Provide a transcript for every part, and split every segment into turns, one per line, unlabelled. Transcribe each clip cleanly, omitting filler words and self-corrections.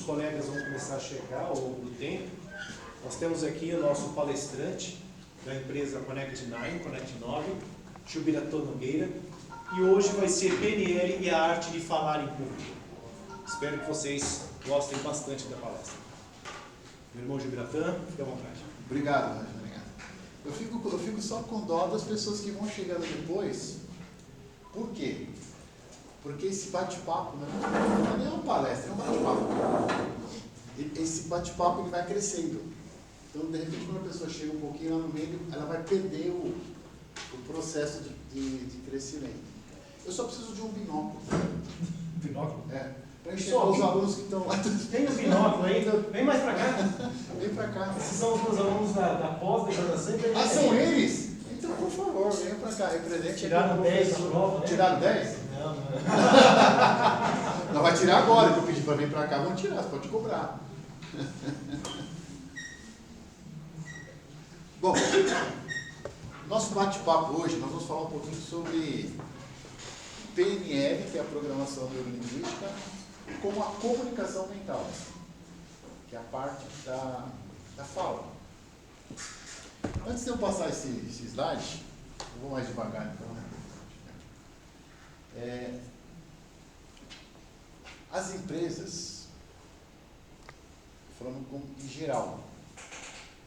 colegas vão começar a chegar ao longo do tempo. Nós temos aqui o nosso palestrante da empresa Connect9, Jubiratã Nogueira, e hoje vai ser PNL e a arte de falar em público. Espero que vocês gostem bastante da palestra. Meu irmão Jubiratã, fique à vontade.
Obrigado, Raj, obrigado. Eu fico só com dó das pessoas que vão chegando depois. Por quê? Porque esse bate-papo não é nem uma palestra, é um bate-papo. Esse bate-papo ele vai crescendo. Então, de repente, quando a pessoa chega um pouquinho lá no meio, ela vai perder o processo de crescimento. Eu só preciso de um binóculo.
Binóculo?
É. Para enxergar os alunos que estão lá.
Tem um binóculo aí? Vem mais para cá.
Vem para cá.
Esses são os meus alunos da pós-graduação.
Ah, são eles? Então, por favor, venha para cá. Represente.
Tiraram 10 na prova, né?
Tiraram 10?
Não.
Não vai tirar agora, que eu pedi para vir para cá, vão tirar, você pode cobrar. Bom, nosso bate-papo hoje, nós vamos falar um pouquinho sobre PNL, que é a Programação Neurolinguística, com a comunicação mental, que é a parte da fala. Antes de eu passar esse slide, eu vou mais devagar então, né? As empresas, falando em geral,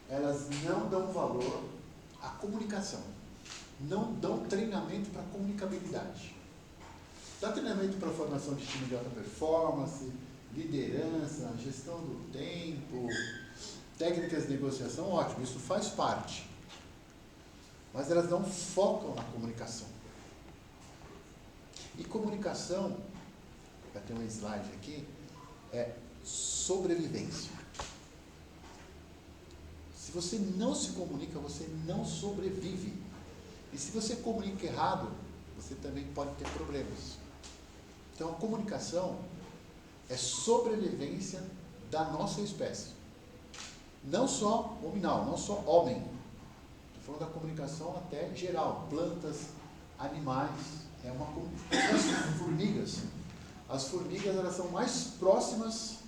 elas não dão valor à comunicação, não dão treinamento para comunicabilidade. Dá treinamento para formação de time de alta performance, liderança, gestão do tempo, técnicas de negociação, ótimo, isso faz parte. Mas elas não focam na comunicação. E comunicação, vai ter um slide aqui, é sobrevivência. Se você não se comunica, você não sobrevive. E se você comunica errado, você também pode ter problemas. Então a comunicação é sobrevivência da nossa espécie. Não só hominal, não só homem. Estou falando da comunicação até geral, plantas, animais. As formigas elas são mais próximas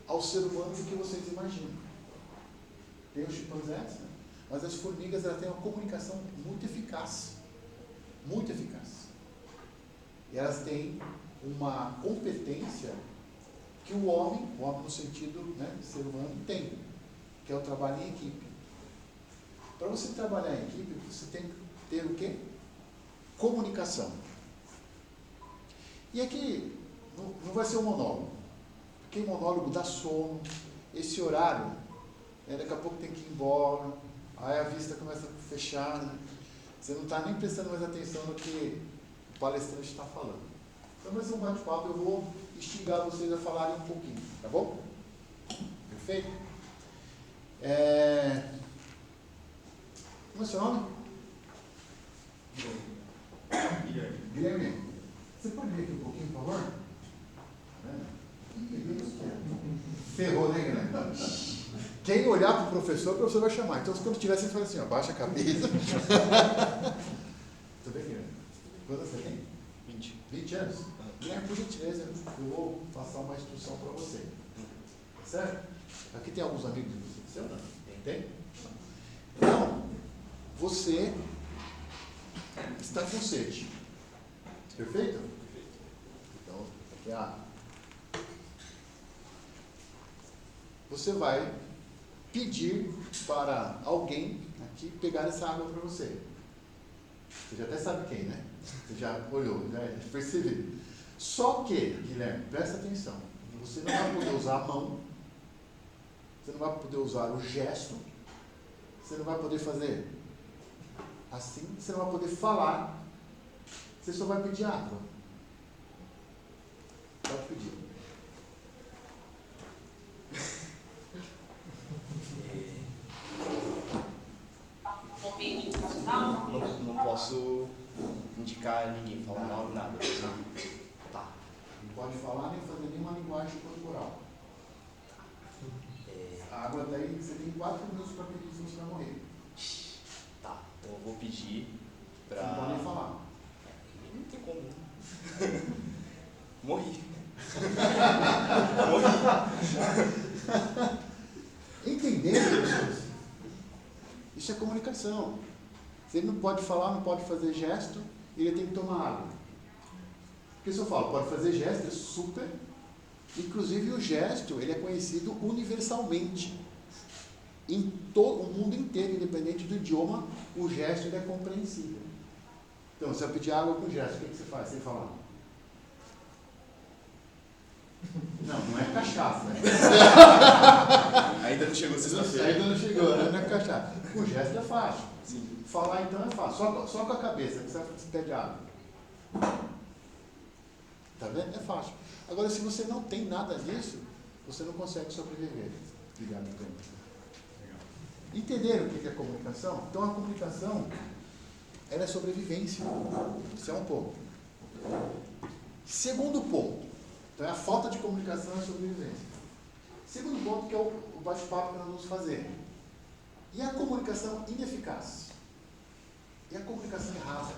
ao ser humano do que vocês imaginam. Tem os chimpanzés, né? Mas as formigas elas têm uma comunicação muito eficaz. Muito eficaz. E elas têm uma competência que o homem no sentido, né, de ser humano, tem, que é o trabalho em equipe. Para você trabalhar em equipe, você tem que ter o quê? Comunicação. E aqui não vai ser um monólogo, porque monólogo dá sono, esse horário, né, daqui a pouco tem que ir embora, aí a vista começa a fechar, né? Você não está nem prestando mais atenção no que o palestrante está falando. Então vai ser um bate-papo, eu vou instigar vocês a falarem um pouquinho, tá bom? Perfeito? Como é seu nome? Guilherme. Você pode vir aqui um pouquinho, por favor? Ferrou, né, Guilherme? Quem olhar para o professor vai chamar. Então, quando tiver, você fala assim, ó, baixa a cabeça. Tudo bem, Guilherme? Quantos você tem?
20.
20 anos? Guilherme, por gentileza, eu vou passar uma instrução para você. Tá certo? Aqui tem alguns amigos de você, ou não? Tem? Então, você está com sede. Perfeito? Então, aqui é a água. Você vai pedir para alguém aqui pegar essa água para você. Você já até sabe quem, né? Você já olhou, já percebeu. Só que, Guilherme, presta atenção. Você não vai poder usar a mão. Você não vai poder usar o gesto. Você não vai poder fazer assim. Você não vai poder falar. Você só vai pedir água. Pode pedir.
Não posso indicar ninguém, falar mal, nada. Tá.
Não pode falar nem fazer nenhuma linguagem corporal. A água daí, você tem 4 minutos para pedir, senão você vai morrer.
Tá, então eu vou pedir pra...
Você não pode nem falar.
Não tem como. Morri.
Entendendo, pessoas? Isso é comunicação. Se ele não pode falar, não pode fazer gesto, ele tem que tomar água. Porque se eu falo, pode fazer gesto, é super. Inclusive o gesto, ele é conhecido universalmente. Em todo o mundo inteiro, independente do idioma, o gesto ele é compreensível. Então, se eu pedir água com gesto, o que você faz sem falar? Não é cachaça.
Ainda não chegou sexta-feira.
Ainda não chegou, não é cachaça. Com gesto é fácil.
Sim.
Falar então é fácil. Só com a cabeça, que você pede água. Tá vendo? É fácil. Agora, se você não tem nada disso, você não consegue sobreviver. Obrigado, então. Entenderam o que é comunicação? Então, a comunicação, ela é sobrevivência. Isso é um ponto. Segundo ponto. Então, é a falta de comunicação e sobrevivência. Segundo ponto, que é o bate-papo que nós vamos fazer. E a comunicação ineficaz? E a comunicação errada?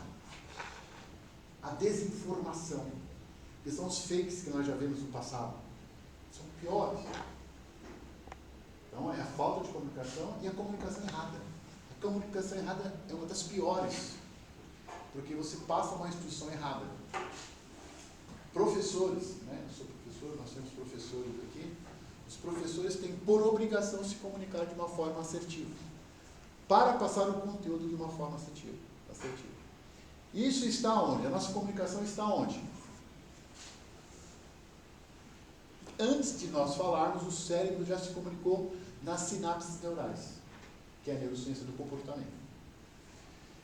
A desinformação. Que são os fakes que nós já vimos no passado. São piores. Então, é a falta de comunicação e a comunicação errada. A comunicação errada é uma das piores, porque você passa uma instrução errada. Professores, né? Eu sou professor, nós temos professores aqui. Os professores têm por obrigação se comunicar de uma forma assertiva, para passar o conteúdo de uma forma assertiva. Isso está onde? A nossa comunicação está onde? Antes de nós falarmos, o cérebro já se comunicou nas sinapses neurais, que é a neurociência do comportamento.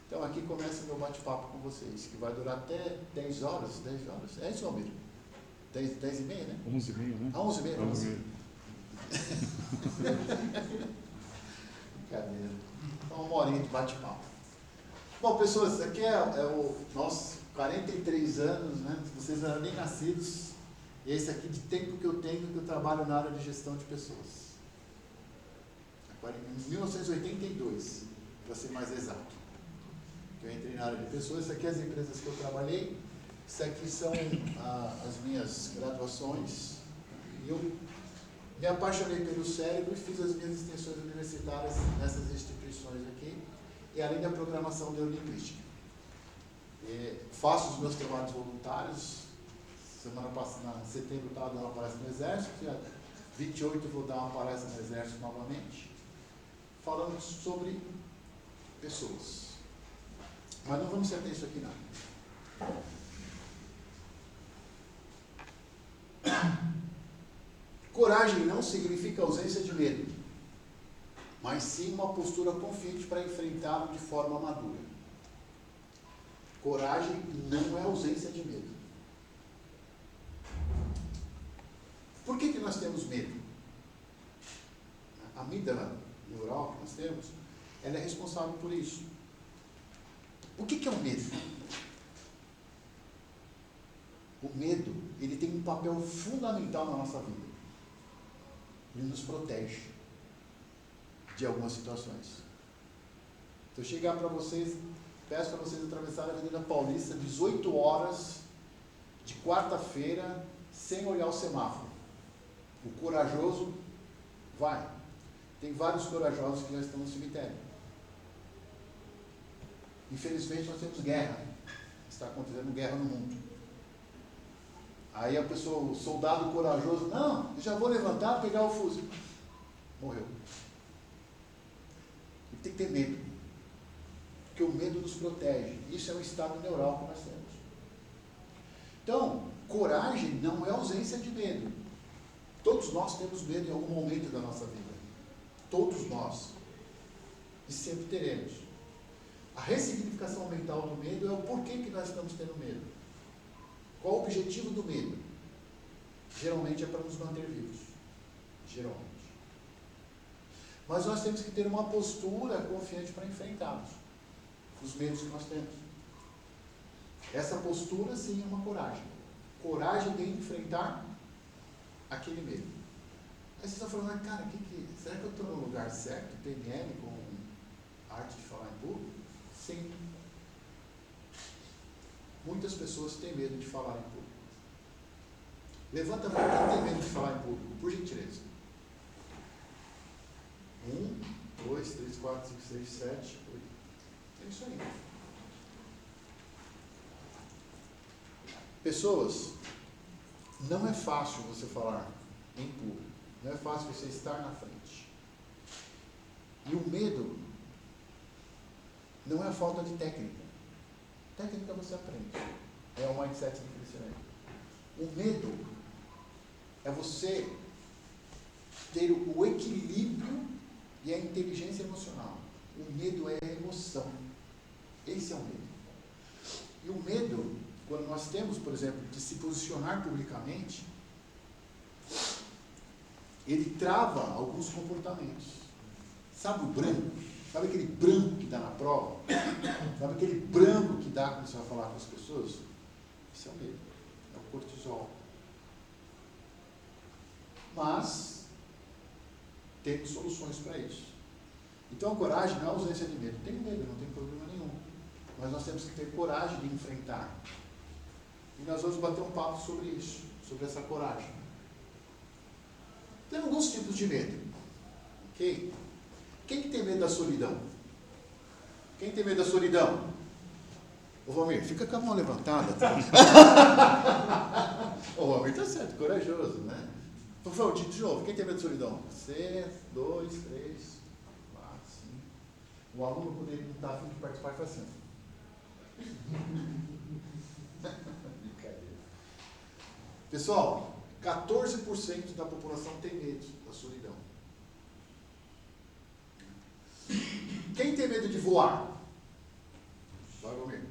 Então, aqui começa o meu bate-papo com vocês, que vai durar até 10 horas. 10 horas? É isso, Almir? 10 e meia, né?
11 e meia, né?
11 e meia.
11 e meia.
Brincadeira. Então, uma horinha de bate-papo. Bom, pessoas, aqui é o nosso 43 anos, né? Vocês não eram nem nascidos. Esse aqui de tempo que eu tenho, que eu trabalho na área de gestão de pessoas. Em 1982, para ser mais exato. Que eu entrei na área de pessoas. Isso aqui é as empresas que eu trabalhei. Isso aqui são as minhas graduações. E eu me apaixonei pelo cérebro e fiz as minhas extensões universitárias nessas instituições aqui. E além da programação neurolinguística. Faço os meus trabalhos voluntários. Semana passada, em setembro, eu estava dando uma palestra no Exército, dia 28 vou dar uma palestra no Exército novamente, falando sobre pessoas. Mas não vamos se ater a isso aqui, não. Coragem não significa ausência de medo, mas sim uma postura confiante para enfrentá-lo de forma madura. Coragem não é ausência de medo. Por que nós temos medo? A amígdala neural que nós temos, ela é responsável por isso. O que é o medo? O medo, ele tem um papel fundamental na nossa vida. Ele nos protege de algumas situações. Se eu chegar para vocês, peço para vocês atravessarem a Avenida Paulista 18 horas de quarta-feira, sem olhar o semáforo. O corajoso vai. Tem vários corajosos que já estão no cemitério. Infelizmente nós temos guerra. Está acontecendo guerra no mundo. Aí a pessoa, o soldado corajoso, não, eu já vou levantar, pegar o fuzil. Morreu. E tem que ter medo. Porque o medo nos protege. Isso é um estado neural que nós temos. Então, coragem não é ausência de medo. Todos nós temos medo em algum momento da nossa vida. Todos nós. E sempre teremos. A ressignificação mental do medo é o porquê que nós estamos tendo medo. Qual o objetivo do medo? Geralmente é para nos manter vivos. Geralmente. Mas nós temos que ter uma postura confiante para enfrentarmos os medos que nós temos. Essa postura, sim, é uma coragem. Coragem de enfrentar aquele medo. Aí vocês estão falando, cara, será que eu estou no lugar certo? PNL com arte de falar em público? Sim. Muitas pessoas têm medo de falar em público. Levanta a mão, quem tem medo de falar em público? 4, 5, 6, 7, 8. É isso aí. Pessoas, não é fácil você falar em público. Não é fácil você estar na frente. E o medo não é a falta de técnica. Técnica você aprende. É o mindset do crescimento. O medo é você ter o equilíbrio e a inteligência emocional. O medo é a emoção. Esse é o medo. E o medo, quando nós temos, por exemplo, de se posicionar publicamente, ele trava alguns comportamentos. Sabe o branco? Sabe aquele branco que dá na prova? Sabe aquele branco que dá quando você vai falar com as pessoas? Esse é o medo. É o cortisol. Mas temos soluções para isso. Então a coragem não é a ausência de medo. Tenho medo, não tem problema nenhum. Mas nós temos que ter coragem de enfrentar. E nós vamos bater um papo sobre isso, sobre essa coragem. Tem alguns tipos de medo. Ok? Quem que tem medo da solidão? Quem tem medo da solidão? Ô Valmir, fica com a mão levantada. Tá? O Valmir está certo, corajoso, né? Por favor, de novo, quem tem medo da solidão? 2, 3, 4, 5. O aluno, quando ele não está afim de participar, faz assim. Brincadeira. Pessoal, 14% da população tem medo da solidão. Quem tem medo de voar? Vai, Valmir.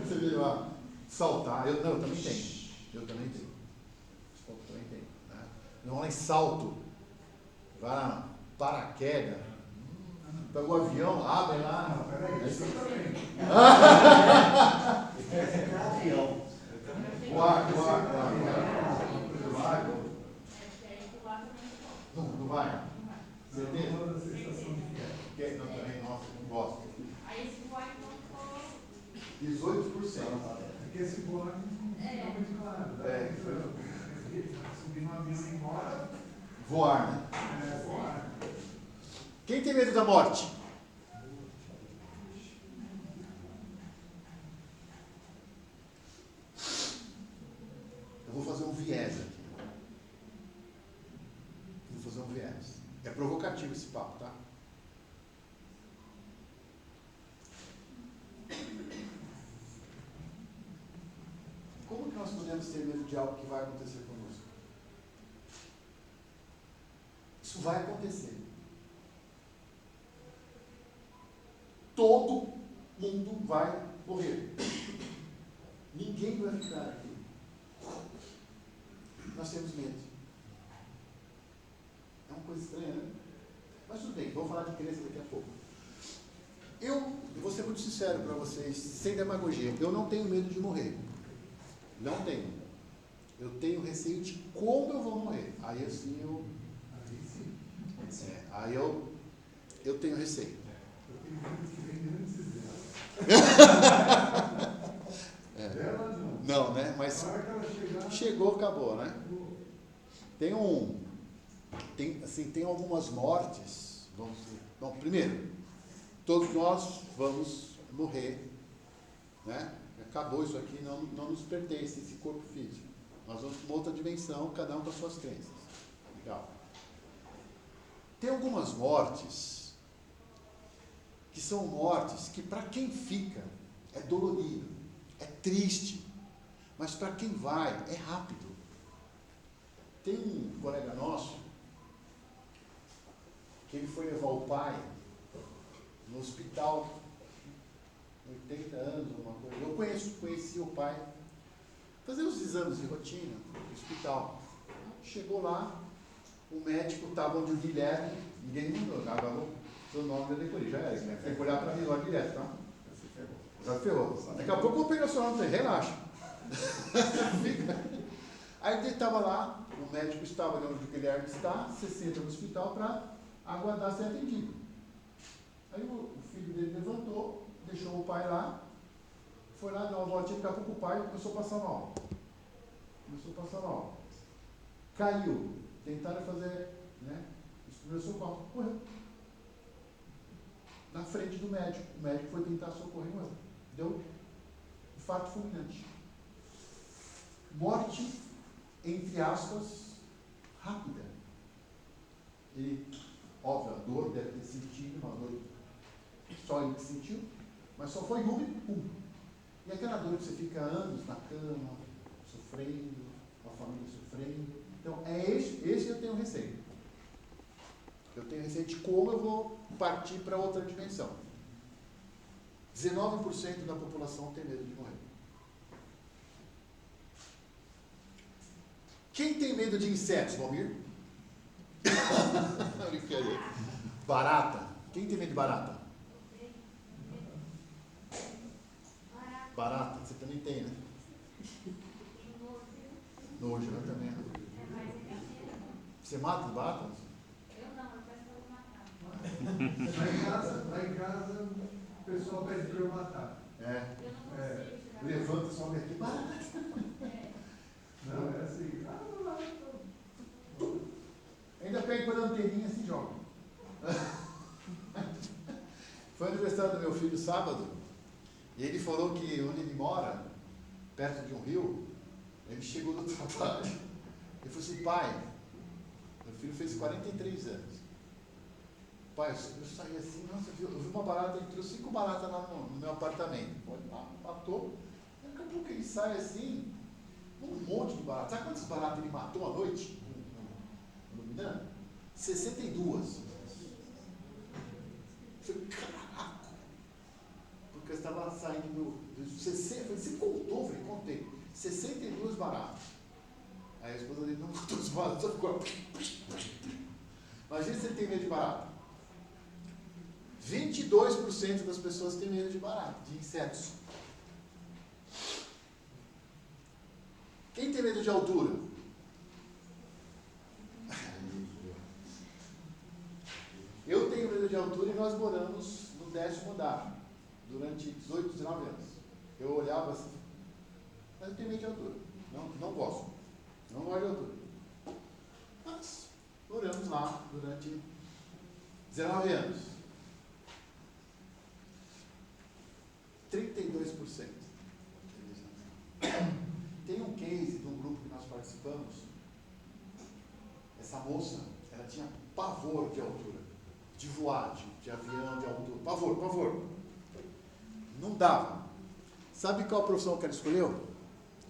Você viu lá? Saltar. Eu também tenho. Eu também tenho. Né? Não é em salto. Vai lá, paraquedas. Pega o avião, abre lá. Voar. Não vai? Certeza? Não, também, nossa, não gosto. Aí esse voar não 18%.
Porque esse voar não é muito claro. Subir no avião e ir embora.
Voar, né?
Voar.
Quem tem medo da morte? Eu vou fazer um viés aqui. É provocativo esse papo, tá? Como que nós podemos ter medo de algo que vai acontecer conosco? Isso vai acontecer. Todo mundo vai morrer. Ninguém vai ficar aqui. Nós temos medo. É uma coisa estranha, né? Mas tudo bem, vamos falar de crença daqui a pouco. Eu vou ser muito sincero para vocês, sem demagogia. Eu não tenho medo de morrer. Não tenho. Eu tenho receio de como eu vou morrer. Aí assim eu tenho receio.
Eu tenho medo que vem antes dela.
Não, né? Mas chegou, acabou, né? Tem algumas mortes. Bom, primeiro, todos nós vamos morrer, né? Acabou isso aqui, não nos pertence esse corpo físico. Nós vamos para uma outra dimensão, cada um com as suas crenças. Legal. Tem algumas mortes que são mortes que para quem fica é dolorido, é triste, mas para quem vai é rápido. Tem um colega nosso que ele foi levar o pai no hospital, 80 anos, alguma coisa. Eu conheci o pai, fazer os exames de rotina no hospital. Chegou lá, o médico estava onde o Guilherme, ninguém mandou, agarrou o nome da decoria, já era, né? Tem que olhar para mim lá direto, tá? Já ferrou. Daqui a pouco eu vou pegar o seu nome, relaxa. Aí ele estava lá, o médico estava onde o Guilherme está, se senta no hospital para aguardar ser atendido. Aí o filho dele levantou, deixou o pai lá, foi lá dar uma voltinha, daqui a pouco o pai começou a passar mal. Caiu Tentaram fazer, né, os primeiros socorros. Morreu. Na frente do médico. O médico foi tentar socorrer e morreu. Deu infarto fulminante. Morte, entre aspas, rápida. Ele, óbvio, a dor deve ter sentido, uma dor só ele que sentiu, mas só foi uma e pum. E aquela dor que você fica anos na cama, sofrendo, com a família sofrendo. Então, é esse que eu tenho receio. Eu tenho receio de como eu vou partir para outra dimensão. 19% da população tem medo de morrer. Quem tem medo de insetos, Valmir? Brincadeira. Barata. Quem tem medo de barata? Barata, você também tem, né? Nojo, eu também. Você mata os baratas?
Eu não, eu peço para matar.
Lá em casa, o pessoal pede para eu matar.
É.
Eu não consigo tirar.
Levanta, sobe aqui, barata.
Não, é assim.
Ainda pega com a lanterninha e se joga. Foi aniversário do meu filho sábado, e ele falou que onde ele mora, perto de um rio, ele chegou do trabalho. Ele falou assim, pai, meu filho fez 43 anos. Pai, eu saí assim, nossa, eu vi uma barata, entrou 5 baratas lá no meu apartamento. Foi lá, matou. Daqui a pouco ele sai assim, um monte de baratas. Sabe quantas baratas ele matou à noite? No Minã? 62. Eu falei, caraca! Porque eu estava saindo do 60, você contou? Eu falei, contei. 62 baratas. Aí a esposa dele não contou os baratas, só ficou. Imagina se ele tem medo de barata. 22% das pessoas têm medo de barata, de insetos. Quem tem medo de altura? Eu tenho medo de altura e nós moramos no 10º andar durante 18, 19 anos. Eu olhava assim, mas eu tenho medo de altura. Não gosto. Não gosto de altura. Mas moramos lá durante 19 anos. 32%. Tem um case de um grupo que nós participamos. Essa moça, ela tinha pavor de altura, de voar, de avião, de altura. Pavor. Não dava. Sabe qual profissão que ela escolheu?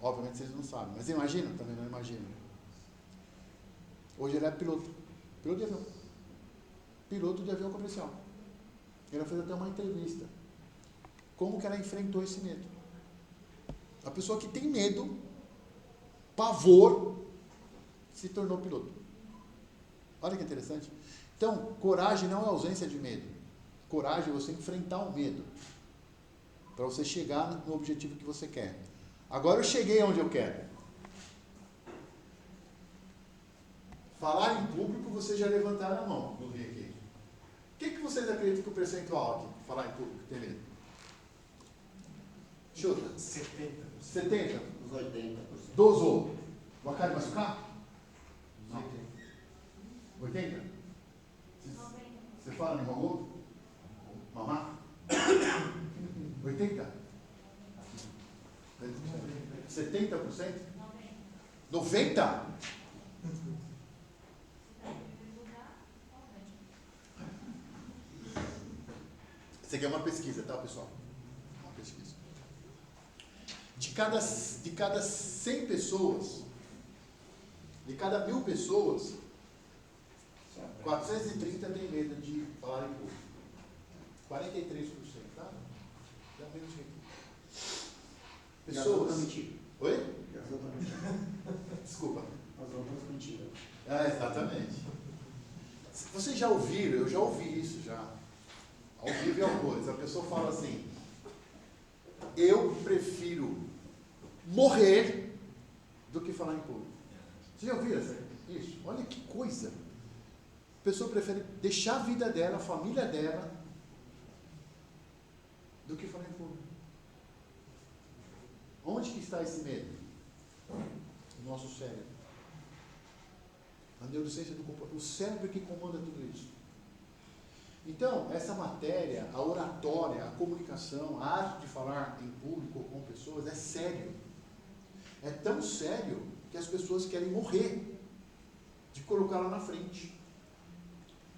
Obviamente vocês não sabem, mas imaginam? Também não imaginam. Hoje ela é piloto. Piloto de avião. Piloto de avião comercial. Ela fez até uma entrevista. Como que ela enfrentou esse medo? A pessoa que tem medo, pavor, se tornou piloto. Olha que interessante. Então, coragem não é ausência de medo. Coragem é você enfrentar o medo. Para você chegar no objetivo que você quer. Agora eu cheguei onde eu quero. Falar em público, vocês já levantaram a mão. Não vi aqui. O que vocês acreditam que o percentual aqui, falar em público, tem medo? Chuta. 70?
Os 80%.
Dosou. Vai cair machucar?
Não.
80?
90%.
Você fala em mamô? Mamá? 80? 70%? 90%? Isso aqui é uma pesquisa, tá, pessoal? Uma pesquisa. De cada 100 pessoas, de cada 1000 pessoas, 430 tem medo de falar em público. 43%, tá? Já menos que aqui.
E as outras
Pessoas.
mentiras.
Oi?
E as outras mentiras.
Desculpa.
As outras mentiras.
Exatamente. Vocês já ouviram? Eu já ouvi isso já. Ao vivo e ao cores. A pessoa fala assim: eu prefiro morrer do que falar em público. Vocês já ouviram isso? Olha que coisa. A pessoa prefere deixar a vida dela, a família dela, do que falar em público. Onde que está esse medo? No nosso cérebro. A neurociência do comportamento. O cérebro é que comanda tudo isso. Então, essa matéria, a oratória, a comunicação, a arte de falar em público ou com pessoas é sério. É tão sério que as pessoas querem morrer de colocar lá na frente.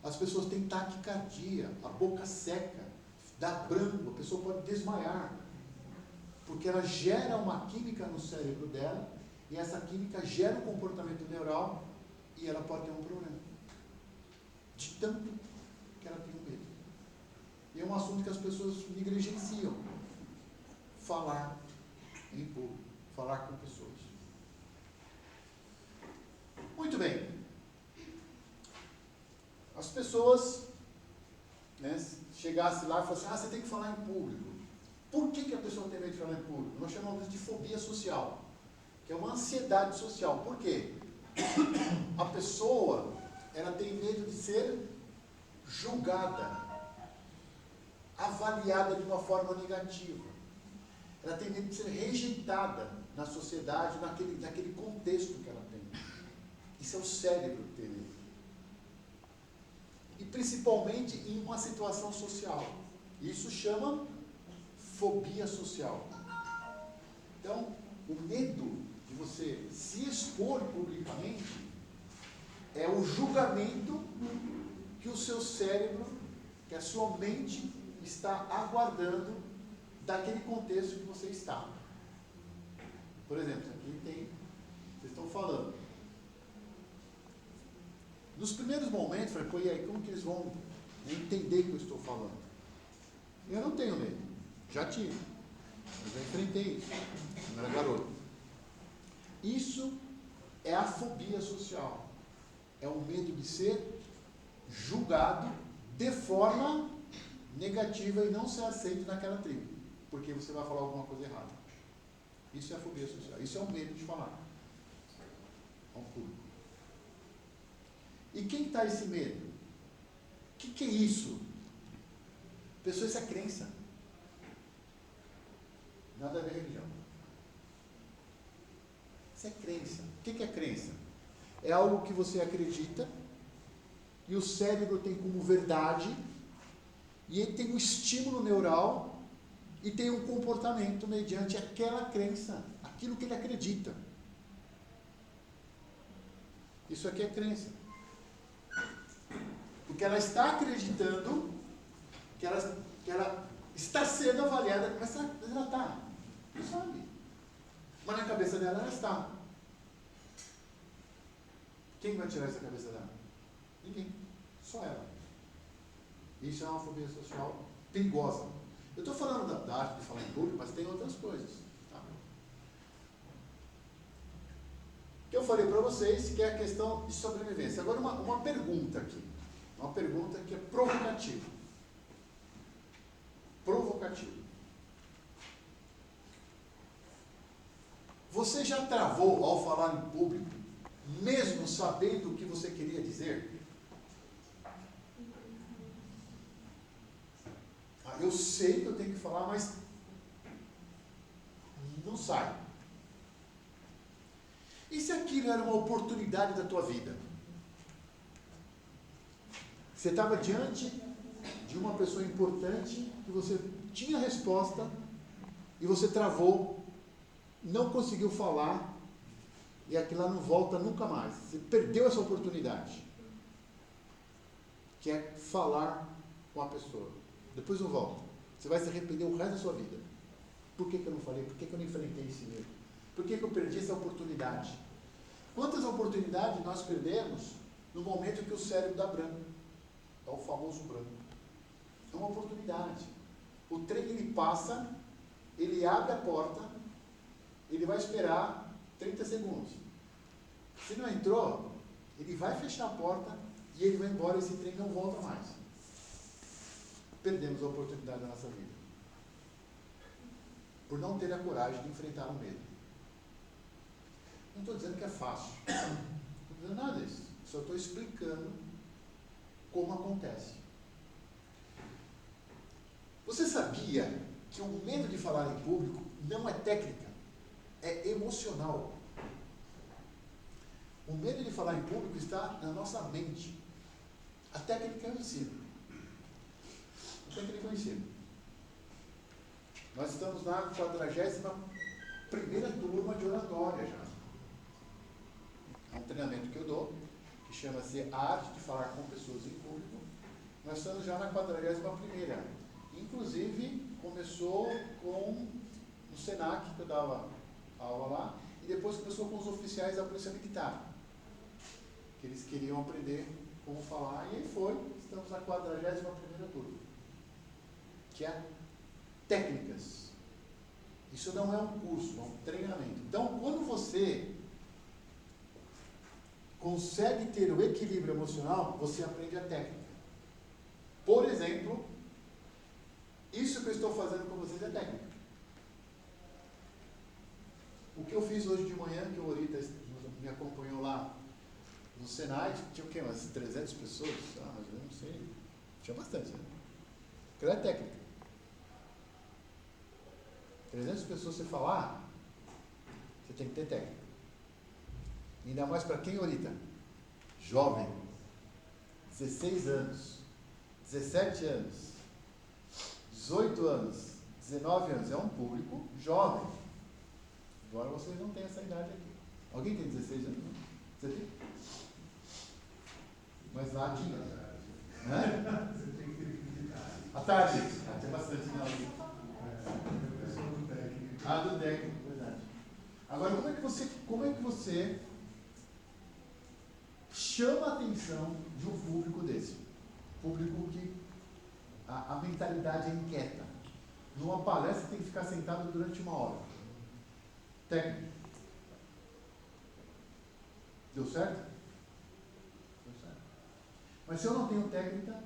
As pessoas têm taquicardia, a boca seca, dá branco, a pessoa pode desmaiar. Porque ela gera uma química no cérebro dela, e essa química gera um comportamento neural, e ela pode ter um problema. De tanto que ela tem medo. E é um assunto que as pessoas negligenciam. Falar em público, falar com pessoas. Muito bem. As pessoas, né, chegassem lá e falassem, você tem que falar em público. Por que a pessoa tem medo de falar em público? Nós chamamos isso de fobia social, que é uma ansiedade social. Por quê? A pessoa, ela tem medo de ser julgada, avaliada de uma forma negativa. Ela tem medo de ser rejeitada na sociedade, naquele contexto que ela tem. Isso é o cérebro que tem medo. E principalmente em uma situação social. Isso chama fobia social. Então, o medo de você se expor publicamente é o julgamento que o seu cérebro, que a sua mente está aguardando daquele contexto que você está. Por exemplo, aqui tem, vocês estão falando. Nos primeiros momentos, eu falei, e aí, como que eles vão entender o que eu estou falando? Eu não tenho medo, já tive, eu já enfrentei isso, quando era garoto. Isso é a fobia social, é o medo de ser julgado de forma negativa e não ser aceito naquela tribo, porque você vai falar alguma coisa errada. Isso é a fobia social, isso é o medo de falar ao público. E quem está esse medo? O que é isso? Pessoal, isso é crença. Nada a ver com religião. Isso é crença. O que é crença? É algo que você acredita e o cérebro tem como verdade e ele tem um estímulo neural e tem um comportamento mediante aquela crença, aquilo que ele acredita. Isso aqui é crença. Porque ela está acreditando que ela está sendo avaliada, mas ela está, não sabe. Mas na cabeça dela ela está. Quem vai tirar essa cabeça dela? Ninguém, só ela. Isso é uma fobia social perigosa. Eu estou falando da arte de falar em público, mas tem outras coisas. Tá? Que eu falei para vocês que é a questão de sobrevivência. Agora uma pergunta aqui. Uma pergunta que é provocativa. Provocativa. Você já travou ao falar em público, mesmo sabendo o que você queria dizer? Eu sei que eu tenho que falar, mas não sai. E se aquilo era uma oportunidade da tua vida? Você estava diante de uma pessoa importante que você tinha resposta e você travou, não conseguiu falar e aquilo lá não volta nunca mais. Você perdeu essa oportunidade, que é falar com a pessoa. Depois não volta. Você vai se arrepender o resto da sua vida. Por que eu não falei? Por que eu não enfrentei esse medo? Por que eu perdi essa oportunidade? Quantas oportunidades nós perdemos no momento que o cérebro dá branco? É o famoso branco. É uma oportunidade. O trem ele passa, ele abre a porta, ele vai esperar 30 segundos. Se não entrou, ele vai fechar a porta e ele vai embora, esse trem não volta mais. Perdemos a oportunidade da nossa vida. Por não ter a coragem de enfrentar o medo. Não estou dizendo que é fácil. Não estou dizendo nada disso. Só estou explicando como acontece. Você sabia que o medo de falar em público não é técnica, é emocional. O medo de de falar em público está na nossa mente. A técnica eu ensino. A técnica eu ensino. Nós estamos na 41ª turma de oratória já. É um treinamento que eu dou, que chama-se A Arte de Falar com Pessoas em Público. Nós estamos já na 41ª. Inclusive, começou com o Senac, que eu dava aula lá, e depois começou com os oficiais da Polícia Militar, que eles queriam aprender como falar, e aí foi, estamos na 41ª turma, que é técnicas. Isso não é um curso, é um treinamento. Então, quando você consegue ter o equilíbrio emocional, você aprende a técnica. Por exemplo, isso que eu estou fazendo com vocês é técnica. O que eu fiz hoje de manhã, que o Orita me acompanhou lá no Senai, tinha o quê? Umas 300 pessoas? Ah, mas eu não sei. Tinha bastante, né? Aquilo é técnica. 300 pessoas você falar, você tem que ter técnica. Ainda mais para quem, Orita? Jovem. 16 anos. 17 anos. 18 anos. 19 anos. É um público jovem. Agora vocês não têm essa idade aqui. Alguém tem 16 anos? Você tem? Mas lá tinha. Hã?
Você tem que acreditar.
À tarde. Tem bastante, não.
Pessoa do técnico.
Ah, do técnico, verdade. Agora, como é que você chama a atenção de um público desse? Público que a mentalidade é inquieta. Numa palestra tem que ficar sentado durante 1 hora. Técnica. Deu certo? Deu certo. Mas se eu não tenho técnica,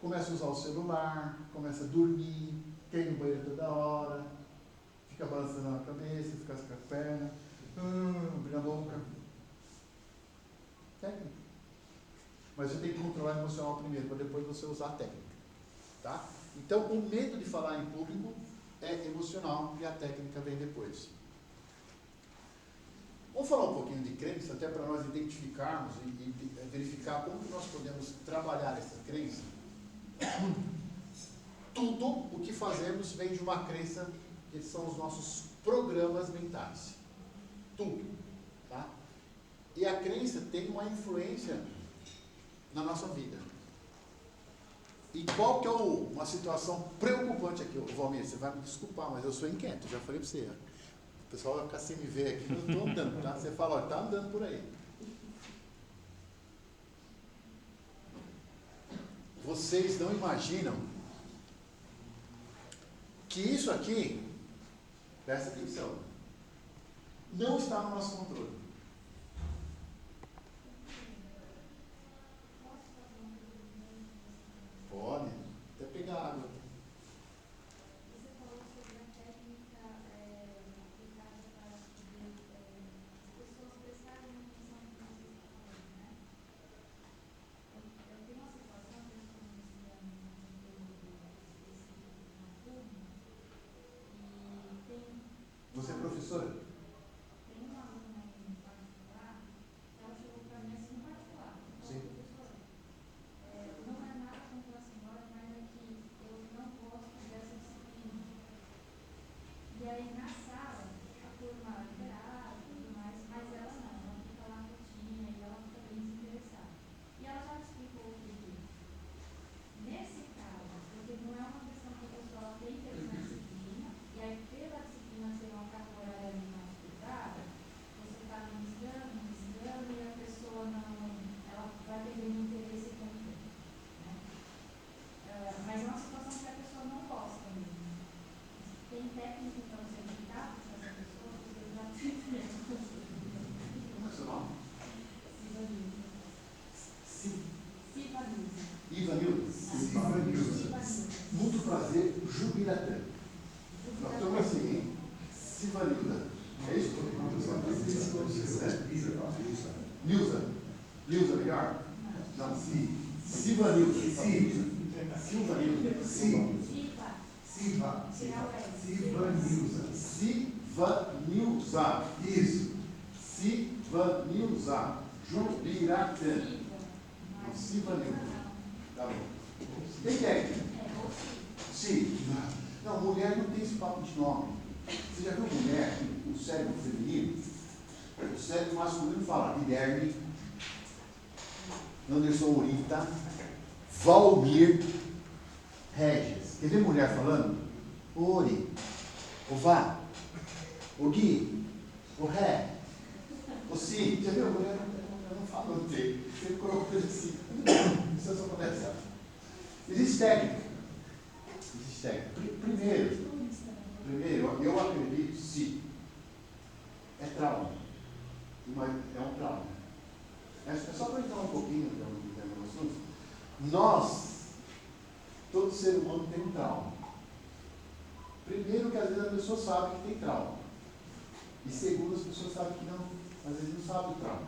começa a usar o celular, começa a dormir, quer ir no banheiro toda hora, fica balançando a cabeça, fica com a perna, abrindo a boca. Técnica. Mas você tem que controlar o emocional primeiro, para depois você usar a técnica. Tá? Então, o medo de falar em público é emocional e a técnica vem depois. Vamos falar um pouquinho de crença, até para nós identificarmos e verificar como que nós podemos trabalhar essa crença. Tudo o que fazemos vem de uma crença, que são os nossos programas mentais. Tudo. Tá? E a crença tem uma influência na nossa vida. E qual que é uma situação preocupante aqui, Valmir? Você vai me desculpar, mas eu sou inquieto, já falei para você. O pessoal vai ficar sem me ver aqui, eu estou andando, tá? Você fala, está andando por aí. Vocês não imaginam que isso aqui, presta atenção, não está no nosso controle. Pode, até pegar água.
Você falou sobre a técnica aplicada para poder as pessoas prestarem atenção no que você está falando, né? Eu tenho uma situação que eu estou iniciando um conteúdo específico na turma e tem...
Você é professora?
Tem uma aluna em particular, ela chegou para mim assim, em particular.
Sim.
Professora, não é nada contra a senhora, mas é que eu não gosto dessa disciplina. E aí na sala, a turma liberada e tudo mais, mas ela não, ela fica lá quietinha e ela fica bem desinteressada. E ela já me explicou o porquê. Nesse caso, porque não é uma questão que a pessoa tem interesse na disciplina, e aí pela disciplina ser uma carga horária ali mais pesada, você está iniciando, e a pessoa não, ela vai perdendo interesse com o tempo, né? Mas é uma situação que a pessoa não gosta mesmo. Tem técnica para você evitar essa pessoa, porque eu já tentei.
Como é o seu nome?
Sivanilza.
Ivanilza. Muito prazer, Jubilatã. Nós estamos assim, Sivanilza. É isso? Nilza. Nilza, melhor? Não, Sivanilza. Silvanilza.
Sivanilza.
Sivanilza. Isso. Sivanilza. Jubiratã. Não, Siva nenhuma. Tá bom. Tem técnica. Sim. Não, mulher não tem esse papo de nome. Você já viu mulher, o cérebro feminino? O cérebro masculino fala Guilherme, Anderson Urita, Valmir, Regis. Quer ver mulher falando? O Ori, o Vá, o Gui, o Ré, o Si. Já viu? Mulher não fala o T. Você coloca coisa assim. Isso só acontece. Existe técnica. Existe técnica. Primeiro, eu acredito, se é trauma. É um trauma. É só para entrar um pouquinho no assunto. Nós, todo ser humano tem um trauma. Primeiro que às vezes a pessoa sabe que tem trauma. E segundo, as pessoas sabem que não, às vezes não sabem o trauma.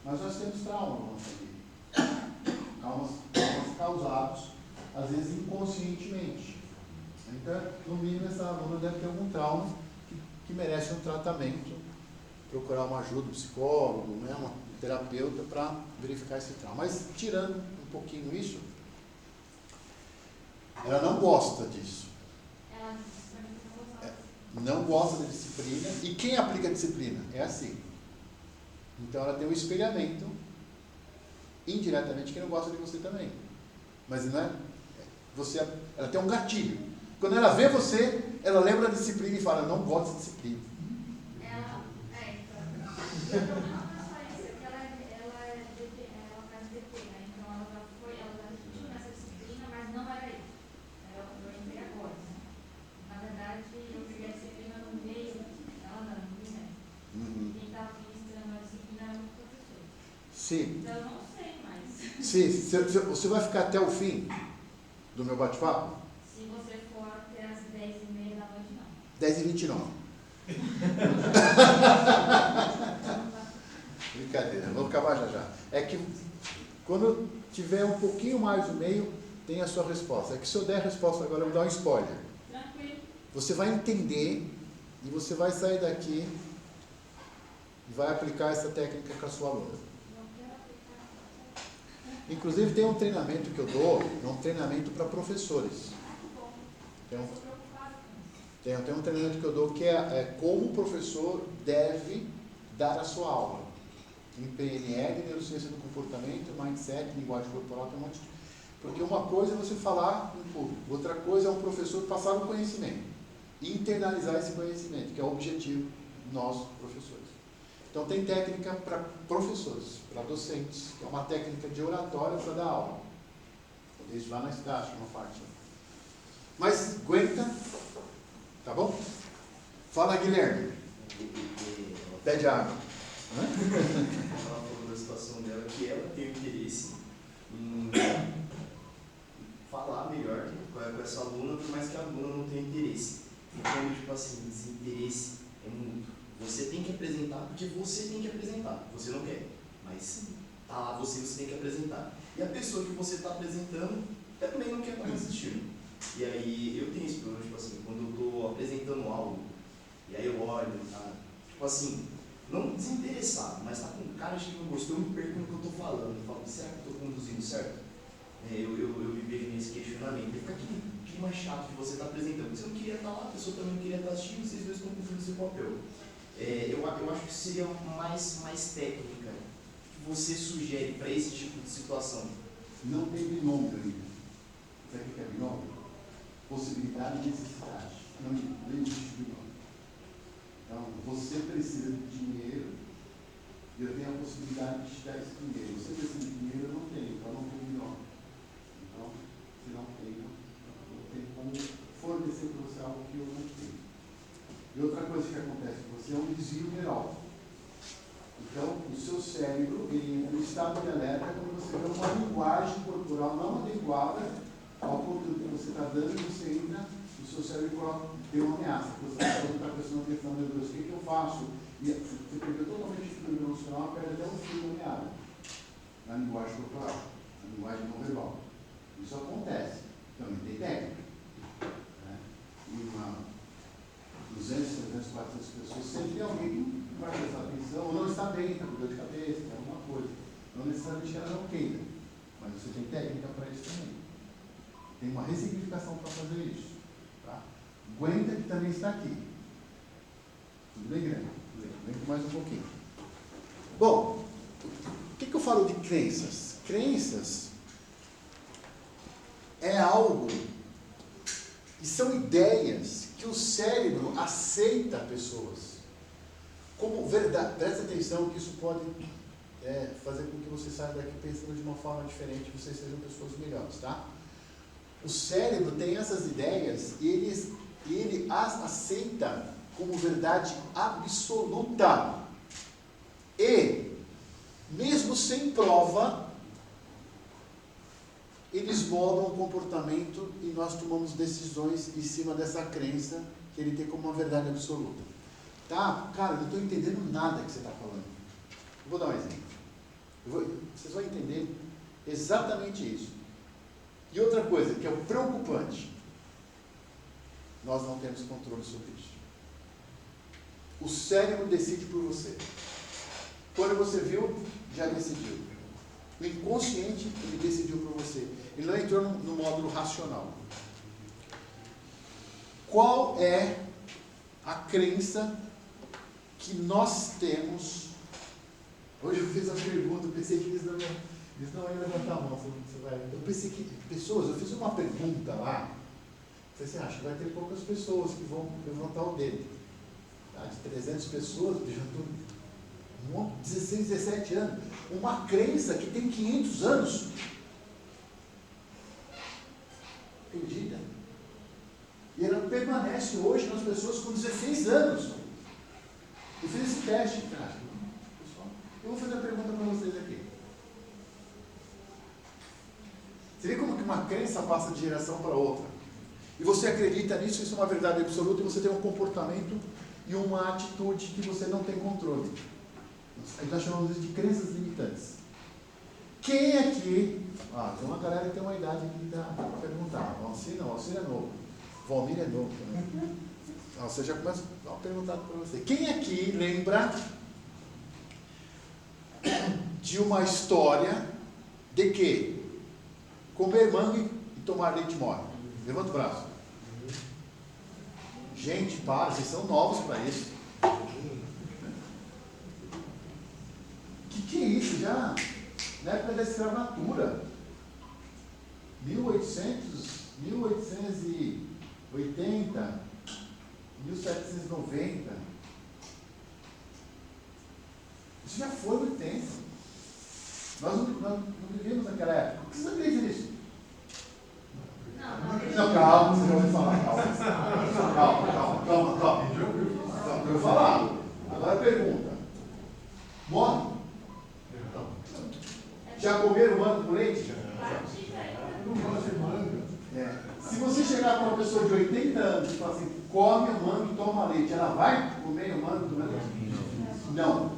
Mas nós temos trauma na nossa vida. Traumas causados, às vezes inconscientemente. Então, no mínimo, essa aluna deve ter algum trauma que merece um tratamento, procurar uma ajuda, um psicólogo, né, um terapeuta para verificar esse trauma. Mas, tirando um pouquinho isso, ela não gosta disso. Não gosta da disciplina. E quem aplica a disciplina? É assim. Então, ela tem um espelhamento, indiretamente, que não gosta de você também. Mas não é? Ela tem um gatilho. Quando ela vê você, ela lembra da disciplina e fala, não gosto de disciplina.
Ela não é só isso, é que ela faz DP, né? Então ela já repetiu nessa disciplina, mas não era isso. Eu entrei agora. Na verdade, eu peguei a disciplina no meio, ela não, no meio. Quem estava ministrando a disciplina era o professor.
Sim.
Então eu não sei mais.
Sim, você vai ficar até o fim do meu bate-papo?
Se você for até as 10h30 da noite, não.
10h29. Brincadeira, vamos acabar já. É que quando tiver um pouquinho mais do meio, tem a sua resposta. É que se eu der a resposta agora, eu vou dar um spoiler.
Tranquilo.
Você vai entender e você vai sair daqui e vai aplicar essa técnica com a sua aluna. Inclusive tem um treinamento que eu dou, é um treinamento para professores. Tem um treinamento que eu dou que é como o professor deve dar a sua aula. Em PNL, neurociência do comportamento, mindset, linguagem corporal, tem um monte de... Porque uma coisa é você falar em público, outra coisa é um professor passar o conhecimento e internalizar esse conhecimento, que é o objetivo nós, professores. Então tem técnica para professores, para docentes, que é uma técnica de oratória para dar aula. Eu deixo lá na estágio, uma parte. Mas aguenta, tá bom? Fala, Guilherme. Pede água.
Ela falou da situação dela, que ela tem interesse em falar melhor com essa aluna, por mais que a aluna não tenha interesse. Então, tipo assim, esse interesse é muito. Você tem que apresentar porque você tem que apresentar. Você não quer, mas tá lá você tem que apresentar. E a pessoa que você está apresentando também não quer estar assistindo. E aí eu tenho esse problema, tipo assim, quando eu estou apresentando algo, e aí eu olho, tá? Tipo assim, não desinteressado, mas tá com cara de que não gostou, eu me perco no que eu estou falando. Eu falo, será que eu estou conduzindo certo? Eu me vejo nesse questionamento. E fica aquele clima chato que você está apresentando. Você não queria estar lá, a pessoa também não queria estar assistindo, vocês dois estão cumprindo seu papel. Eu acho que seria mais técnica que você sugere para esse tipo de situação.
Não tem binômio ainda. Sabe o que é binômio? Possibilidade e necessidade. Não existe binômio. Então, você precisa de dinheiro e eu tenho a possibilidade de te dar esse dinheiro. Você precisa de dinheiro, eu não tenho, então não tem binômio. Então, se não tem, não tem como fornecer para você algo que eu não tenho. E outra coisa que acontece com você é um desvio neural. Então, o seu cérebro, ele entra no estado de alerta quando você vê uma linguagem corporal não adequada ao conteúdo que você está dando, e você entra, o seu cérebro tem uma ameaça. Você está prestando atenção, meu Deus, o que eu faço? E você perdeu totalmente o equilíbrio emocional, perde até um fio da meada na linguagem corporal, na linguagem não verbal. Isso acontece. Também tem técnica. Né? E 200, 300, 400 pessoas, sempre tem alguém que vai prestar atenção, ou não está bem, está com dor de cabeça, tem alguma coisa. coisa. Não necessariamente ela não queira, mas você tem técnica para isso também. Tem uma ressignificação para fazer isso. Tá? Aguenta que também está aqui. Tudo bem, Guilherme? Aguenta mais um pouquinho. Bom, o que eu falo de crenças? Crenças é algo que são ideias que o cérebro aceita pessoas como verdade. Presta atenção que isso pode fazer com que você saia daqui pensando de uma forma diferente, que vocês sejam pessoas melhores, tá? O cérebro tem essas ideias e ele as aceita como verdade absoluta. E, mesmo sem prova, eles moldam o comportamento e nós tomamos decisões em cima dessa crença que ele tem como uma verdade absoluta. Tá? Cara, eu não estou entendendo nada que você está falando. Eu vou dar um exemplo. Vocês vão entender exatamente isso. E outra coisa que é o preocupante, nós não temos controle sobre isso. O cérebro decide por você. Quando você viu, já decidiu. O inconsciente, ele decidiu por você. Ele não entrou no módulo racional. Qual é a crença que nós temos? Hoje eu fiz a pergunta, eu pensei que eles não iam levantar a mão. Eu pensei que eu fiz uma pergunta lá. Você acha que vai ter poucas pessoas que vão levantar o dedo. Tá? De 300 pessoas, eu já estou 16, 17 anos. Uma crença que tem 500 anos. Acredita? E ela permanece hoje nas pessoas com 16 anos. Eu fiz esse teste, cara. Eu vou fazer a pergunta para vocês aqui. Você vê como que uma crença passa de geração para outra? E você acredita nisso, isso é uma verdade absoluta, e você tem um comportamento e uma atitude que você não tem controle. A gente está chamando isso de crenças limitantes. Quem aqui... tem uma galera que tem uma idade aqui para perguntar. Alcir não, Alcir é novo. Valmir é novo também. Você já começa a perguntar para você. Quem aqui lembra de uma história de que comer manga e tomar leite mole? Levanta o braço. Gente, para, vocês são novos para isso. Que é isso? Já na época da escravatura, 1880, 1790. Isso já foi muito tempo. Nós não vivíamos naquela época. Por que vocês acreditam nisso? Não, calma, você já ouviu falar. Calma. Eu vou falar. Agora a pergunta. Morre? Já comeram manga com leite?
Não gosto de manga.
Se você chegar para uma pessoa de 80 anos e falar assim, come a manga e toma leite, ela vai comer a manga e tomar leite? Não.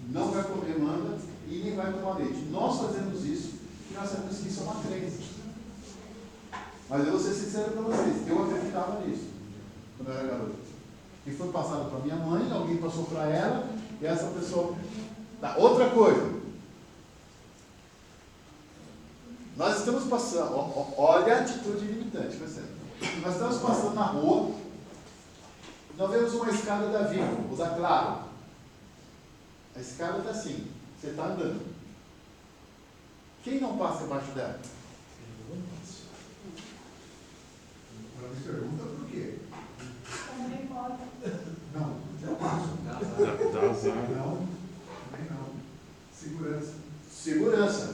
Não vai comer manga e nem vai tomar leite. Nós fazemos isso e nós sabemos que isso é uma crença. Mas eu vou ser sincero para vocês, eu acreditava nisso quando eu era garoto. E foi passado para minha mãe, alguém passou para ela, e essa pessoa... Outra coisa. Nós estamos passando, olha a atitude limitante, percebe? Nós estamos passando na rua, nós vemos uma escada da Vivo, ou da Claro. A escada está assim, você está andando. Quem não passa embaixo dela?
Ela me pergunta por quê?
Também pode.
Não, eu passo.
Dá azar.
Não, também não.
Segurança.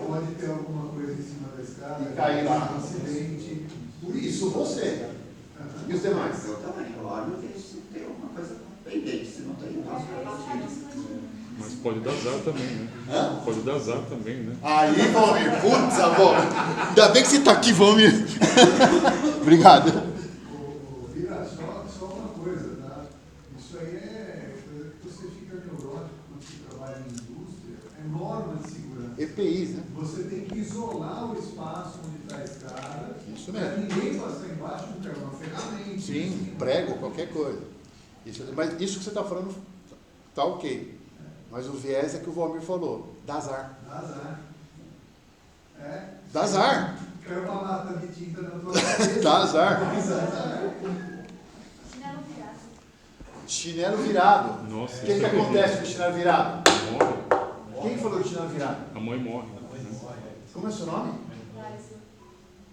Pode ter alguma coisa em cima da escada.
E cair lá.
Um acidente. Por
Isso
isso.
você. E os demais?
Eu também, eu olho e se tem alguma coisa pendente, se não tem, eu passo para vocês.
Mas pode dar azar também, né?
Hã?
Pode dar azar também, né?
Aí, Valmir, putz, avó. Ainda bem que você está aqui, Valmir. Obrigado.
Vira, só uma coisa, tá? Isso aí é coisa que você fica neurótico quando você trabalha em indústria, é norma de segurança.
EPIs, né?
Você tem que isolar o espaço onde está a escada.
Isso
Para
mesmo.
ninguém passar embaixo com uma ferramenta.
Sim, prego, qualquer coisa. Mas isso que você está falando está ok. Mas o viés é que o Valmir falou, dá azar.
Dá azar. É.
Dá azar.
Quero uma lata de tinta na tua cabeça.
Dá azar.
Dá azar.
Chinelo virado.
Chinelo virado.
Nossa,
O que
isso é
acontece com o chinelo virado?
Morre.
Quem falou de chinelo virado?
A mãe morre.
Como é o seu nome?
Laísla.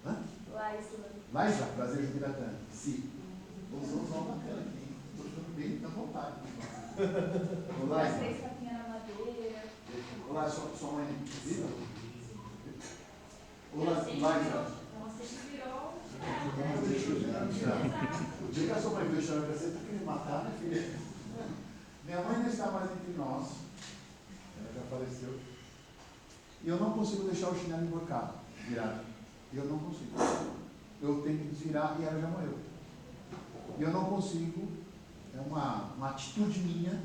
Hã?
Laísla.
Laísla, prazer, Jubilatã. Sim. Vamos usar uma bacana aqui, hein? Estou ficando bem à vontade. Ô,
As
Laísla.
3 capinhas na madeira.
Olá, sua mãe viva?
Ela
Olá,
sempre
Laísla.
virou.
O dia que a sua mãe veio chorando, você está querendo matar, né, filha? Minha mãe não está mais entre nós. Ela já faleceu. E eu não consigo deixar o chinelo emborcado, virado. Eu não consigo. Eu tenho que desvirar e ela já morreu. E eu não consigo, é uma atitude minha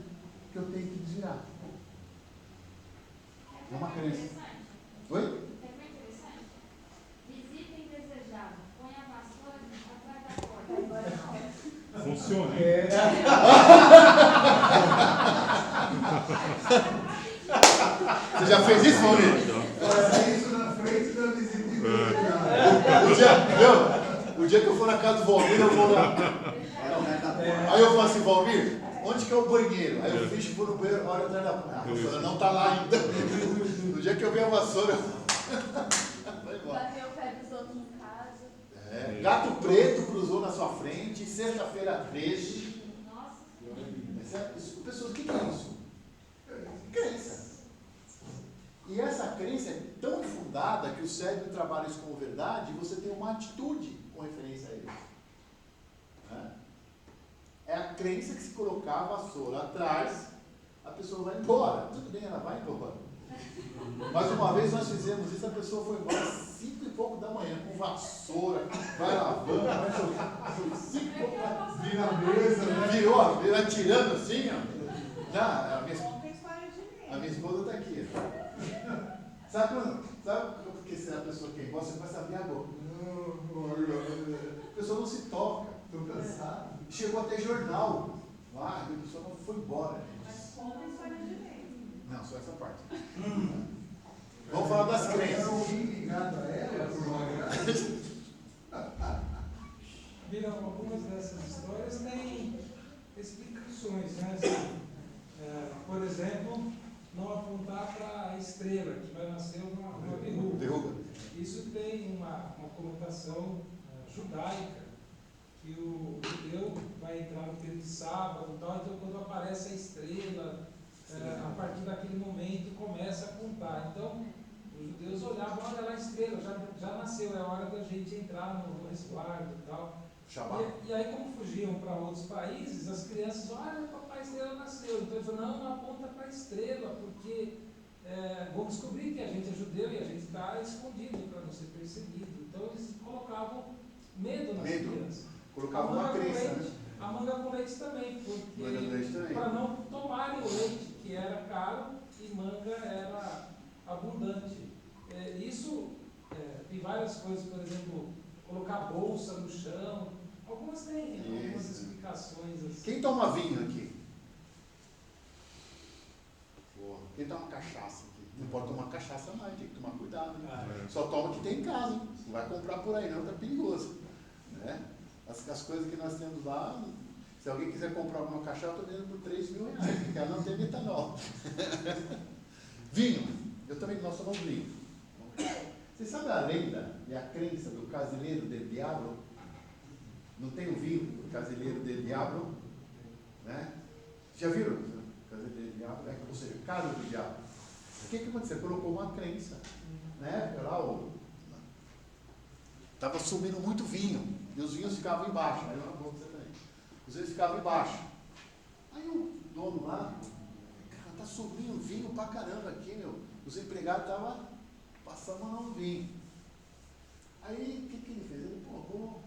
que eu tenho que desvirar. É uma crença. Oi?
É bem interessante. Visita indesejada. Põe a vassoura atrás da porta. Agora não.
Funciona.
Você já fez isso, Maurício?
Faça isso na frente da visita de
O dia que eu for na casa do Valmir, eu vou lá. Aí eu falo assim, Valmir, onde que é o banheiro? Aí eu fecho, vou no banheiro, olha atrás da porta. A vassoura não está lá ainda. No dia que eu ver a vassoura, vai embora.
Bater o pé dos outros em casa.
É, gato preto cruzou na sua frente, sexta-feira 13.
Nossa.
Pessoas, o que é isso? Crença. E essa crença é tão infundada que o cérebro trabalha isso como verdade e você tem uma atitude com referência a ele. Né? É a crença que se colocar a vassoura atrás, a pessoa vai embora. Tudo bem, ela vai embora. Mas uma vez nós fizemos isso, a pessoa foi embora às 5 e pouco da manhã, com vassoura, vai lavando, vai jogando, 5 e pouco da manhã.
Vira a mesa, né?
Virou a mesa, atirando assim, ó. Já, a minha esposa está aqui. Sabe por que se a pessoa quer ir embora, você começa a abrir a boca. A pessoa não se toca.
Estou cansado.
Chegou até jornal. Lá, a pessoa não foi embora. Não, só essa parte. Vamos falar das
Era
crenças.
alguém ligado a ela por uma graça.
Viram, algumas dessas histórias têm explicações, né? Assim, por exemplo, não apontar para a estrela, que vai nascer uma verruga. Isso tem uma conotação judaica, que o judeu vai entrar no período de sábado e tal, então quando aparece a estrela, a partir daquele momento começa a contar. Então, os judeus olhavam, olha lá a estrela, já nasceu, é hora da gente entrar no resguardo e tal. E aí, como fugiam para outros países, as crianças, olha, papai, a estrela nasceu. Então, eles falaram, não aponta para a estrela, porque vão descobrir que a gente é judeu e a gente está escondido para não ser perseguido. Então, eles colocavam medo nas crianças.
Colocavam uma crença, né?
A manga com leite também, porque para não tomarem o leite, que era caro, e manga era abundante. Isso tem várias coisas, por exemplo, colocar bolsa no chão. Algumas têm algumas explicações assim.
Quem toma vinho aqui? Quem toma cachaça aqui? Não pode tomar cachaça mais, tem que tomar cuidado. Né? Só toma o que tem em casa. Não vai comprar por aí não, tá perigoso. Né? As coisas que nós temos lá, se alguém quiser comprar uma cachaça, eu estou vendendo por R$3.000, porque ela não tem metanol. Vinho. Nós tomamos vinho. Você sabe a lenda e a crença do casileiro del diablo? Não tem o vinho do casileiro del diablo? Né? Já viram? Casileiro del diablo, ou seja, casa do diabo. O que aconteceu? Colocou uma crença. Na época lá, estava subindo muito vinho. E os vinhos ficavam embaixo. Aí eu não vou dizer também. Os vinhos ficavam embaixo. Aí o dono lá, cara, tá subindo vinho pra caramba aqui, meu. Os empregados estavam passando no vinho. Aí, o que ele fez? Ele, vou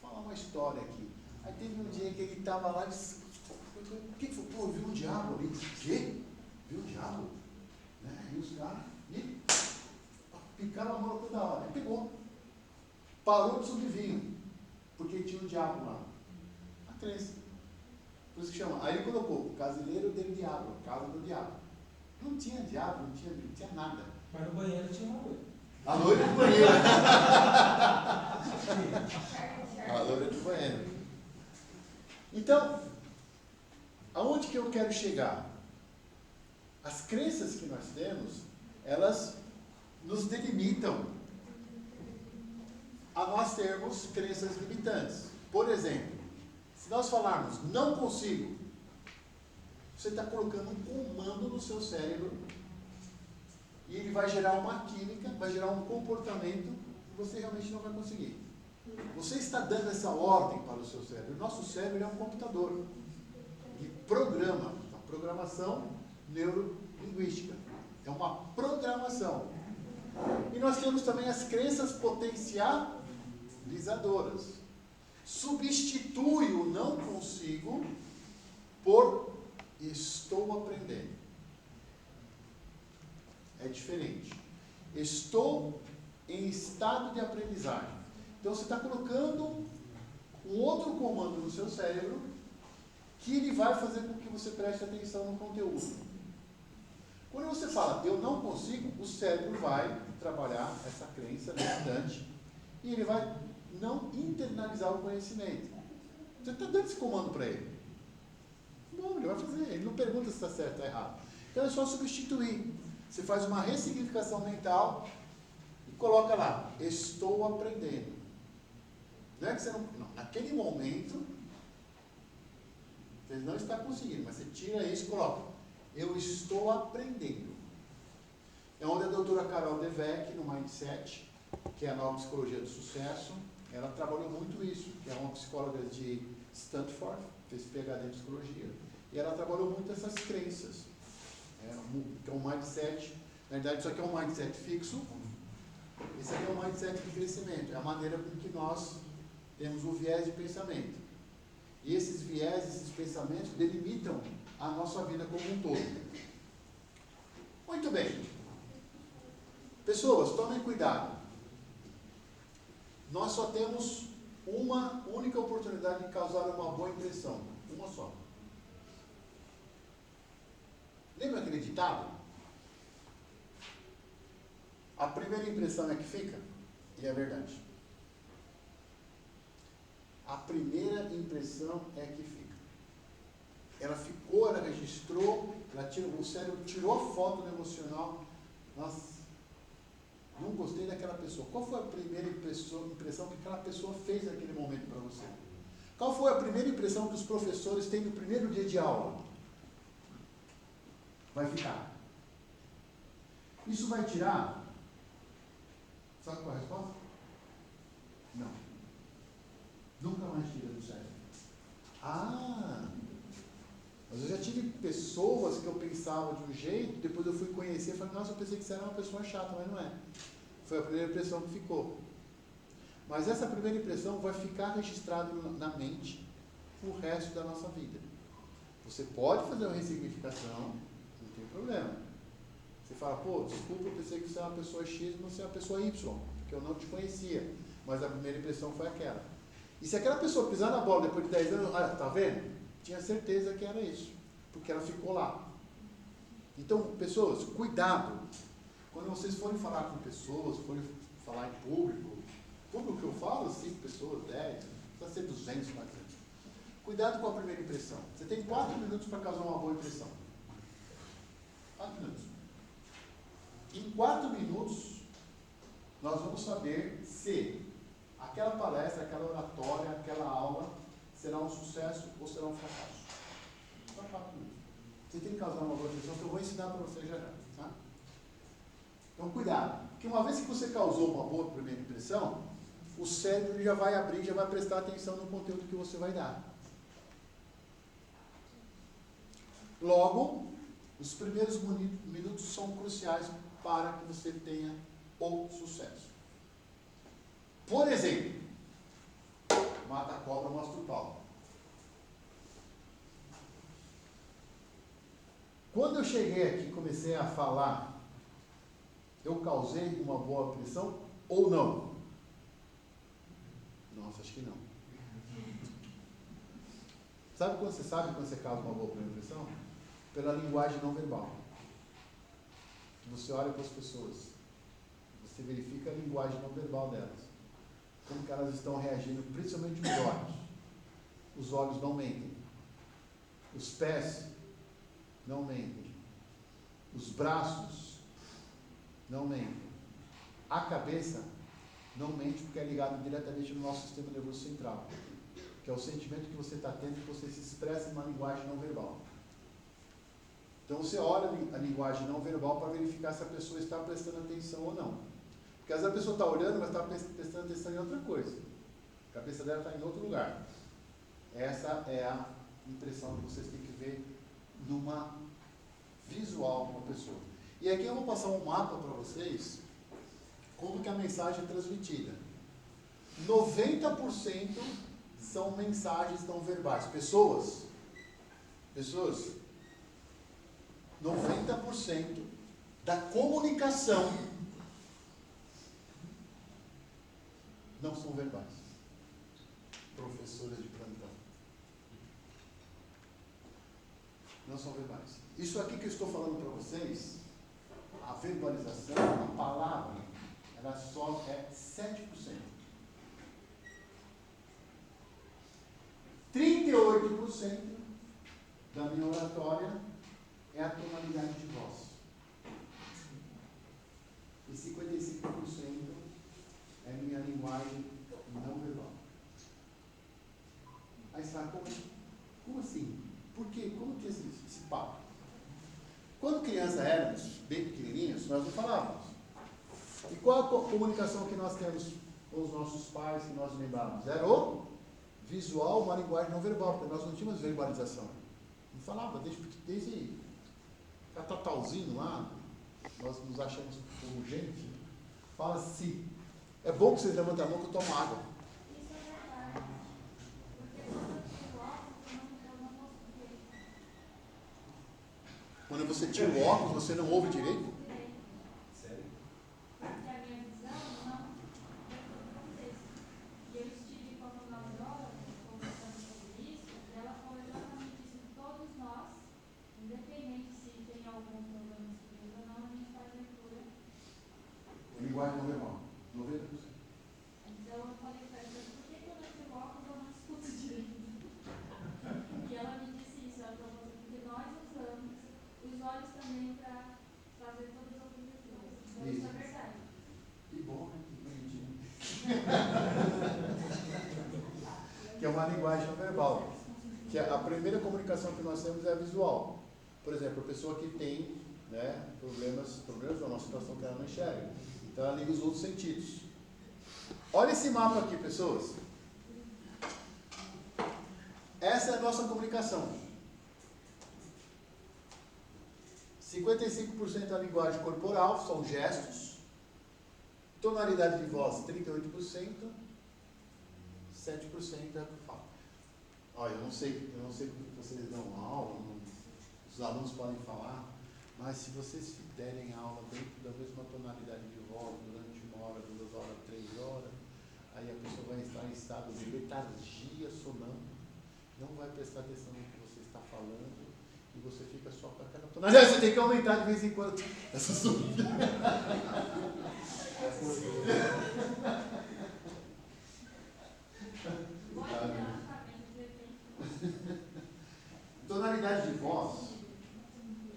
falar uma história aqui. Aí teve um dia que ele estava lá e disse, o que foi? Pô, viu um diabo ali. Disse, o quê? Viu um diabo? Né? E os caras, picaram a mão toda hora. Aí pegou. Parou de subir vinho, porque tinha um diabo lá. A crença. Por isso que chama. Aí ele colocou, casileiro del diabo, casa do diabo. Não tinha diabo, não tinha nada.
Mas no banheiro tinha uma loira.
A loira do banheiro. A loira do banheiro. Então, aonde que eu quero chegar? As crenças que nós temos, elas nos delimitam a nós termos crenças limitantes. Por exemplo, se nós falarmos não consigo, você está colocando um comando no seu cérebro e ele vai gerar uma química, vai gerar um comportamento que você realmente não vai conseguir. Você está dando essa ordem para o seu cérebro. O nosso cérebro é um computador. Ele programa, a programação neurolinguística. É uma programação. E nós temos também as crenças potencializadoras. Substitui o não consigo por estou aprendendo. É diferente. Estou em estado de aprendizagem. Então você está colocando um outro comando no seu cérebro que ele vai fazer com que você preste atenção no conteúdo. Quando você fala eu não consigo, o cérebro vai trabalhar essa crença limitante e ele vai não internalizar o conhecimento. Você está dando esse comando para ele. Bom, ele vai fazer. Ele não pergunta se está certo ou errado. Então é só substituir. Você faz uma ressignificação mental e coloca lá, estou aprendendo. Não é que você não, naquele momento, você não está conseguindo, mas você tira isso e coloca, eu estou aprendendo. É onde a doutora Carol Dweck, no Mindset, que é a nova psicologia do sucesso, ela trabalhou muito isso, que é uma psicóloga de Stanford, fez PhD em psicologia, e ela trabalhou muito essas crenças. Que é um mindset, na verdade isso aqui é um mindset fixo, esse aqui é um mindset de crescimento, é a maneira com que nós temos o viés de pensamento. E esses viés, esses pensamentos delimitam a nossa vida como um todo. Muito bem. Pessoas, tomem cuidado. Nós só temos uma única oportunidade de causar uma boa impressão. Uma só. Lembra aquele ditado? A primeira impressão é que fica? E é verdade. A primeira impressão é que fica. Ela ficou, ela registrou, o cérebro tirou a foto do emocional. Nossa, não gostei daquela pessoa. Qual foi a primeira impressão que aquela pessoa fez naquele momento para você? Qual foi a primeira impressão que os professores têm no primeiro dia de aula? Vai ficar. Isso vai tirar? Sabe qual é a resposta? Não. Nunca mais tira do cérebro. Mas eu já tive pessoas que eu pensava de um jeito, depois eu fui conhecer e falei, nossa, eu pensei que você era uma pessoa chata, mas não é. Foi a primeira impressão que ficou. Mas essa primeira impressão vai ficar registrada na mente o resto da nossa vida. Você pode fazer uma ressignificação, não tem problema. Você fala, pô, desculpa, eu pensei que você é uma pessoa X, mas você é uma pessoa Y, porque eu não te conhecia. Mas a primeira impressão foi aquela. E se aquela pessoa pisar na bola depois de 10 anos, tá vendo? Tinha certeza que era isso, porque ela ficou lá. Então, pessoas, cuidado. Quando vocês forem falar com pessoas, forem falar em público que eu falo, 5 pessoas, 10, precisa ser 200, 400. Cuidado com a primeira impressão. Você tem 4 minutos para causar uma boa impressão. 4 minutos. Em 4 minutos, nós vamos saber se aquela palestra, aquela oratória, aquela aula será um sucesso ou será um fracasso. Só 4 minutos. Você tem que causar uma boa impressão que eu vou ensinar para você já. Tá? Então, cuidado. Porque uma vez que você causou uma boa primeira impressão, o cérebro já vai abrir, já vai prestar atenção no conteúdo que você vai dar. Logo, os primeiros minutos são cruciais para que você tenha o sucesso. Por exemplo, mata a cobra, mostra o pau. Quando eu cheguei aqui e comecei a falar, eu causei uma boa impressão ou não? Nossa, acho que não. Sabe quando você causa uma boa primeira impressão? Pela linguagem não verbal. Você olha para as pessoas, você verifica a linguagem não verbal delas. Como que elas estão reagindo, principalmente os olhos. Os olhos não mentem. Os pés não mentem. Os braços não mentem. A cabeça não mente porque é ligado diretamente no nosso sistema nervoso central, que é o sentimento que você está tendo, que você se expressa em uma linguagem não verbal. Então você olha a linguagem não verbal para verificar se a pessoa está prestando atenção ou não. Porque às vezes a pessoa está olhando, mas está prestando atenção em outra coisa. A cabeça dela está em outro lugar. Essa é a impressão que vocês têm que ver numa visual de uma pessoa. E aqui eu vou passar um mapa para vocês, como que a mensagem é transmitida. 90% são mensagens não verbais. Pessoas, 90% da comunicação não são verbais. Professores de plantão. Não são verbais. Isso aqui que eu estou falando para vocês, a verbalização, a palavra, ela só é 7%. 38% da minha oratória é a tonalidade de voz. E 55% é minha linguagem não verbal. Aí você fala, como assim? Por quê? Como que é esse papo? Quando criança éramos, bem pequenininhos, nós não falávamos. E qual a comunicação que nós temos com os nossos pais, que nós lembrávamos? Era o visual, uma linguagem não verbal, porque nós não tínhamos verbalização. Não falava, desde catatauzinho lá, nós nos achamos como gente. Fala assim, é bom que vocês levantem a mão que eu tomo água.
Isso é verdade. Porque quando eu tiro óculos, eu não ouço direito.
Quando você tira o óculos, você não ouve direito?
Sério?
Porque a minha visão não acontece. E eu estive com a fonoaudióloga conversando sobre isso, e ela falou exatamente isso, que todos nós, independente se tem algum problema de escuridão ou não, a gente faz leitura.
Linguagem não verbal, 90%.
Então eu falei para ela, por que quando eu tiro óculos eu não escuto direito? E ela me disse isso, ela falou, porque nós usamos os olhos também para fazer todas as outras leituras. Então isso é verdade.
Que bom, né? Que bonitinho. Que é uma linguagem não verbal. Que a primeira comunicação que nós temos é a visual. Por exemplo, a pessoa que tem, né, problemas ou uma situação que ela não enxerga. Então ela liga os outros sentidos. Olha esse mapa aqui, pessoas. Essa é a nossa comunicação. 55% é a linguagem corporal, são gestos. Tonalidade de voz, 38%. 7% é fala. Olha, eu não sei porque vocês dão aula, os alunos podem falar, mas se vocês derem aula dentro da mesma tonalidade de voz durante 1 hora, 2 horas, 3 horas, aí a pessoa vai estar em estado de letargia, sonâmbula, não vai prestar atenção no que você está falando, e você fica só com aquela tonalidade. Você tem que aumentar de vez em quando essa subida. Tonalidade de voz,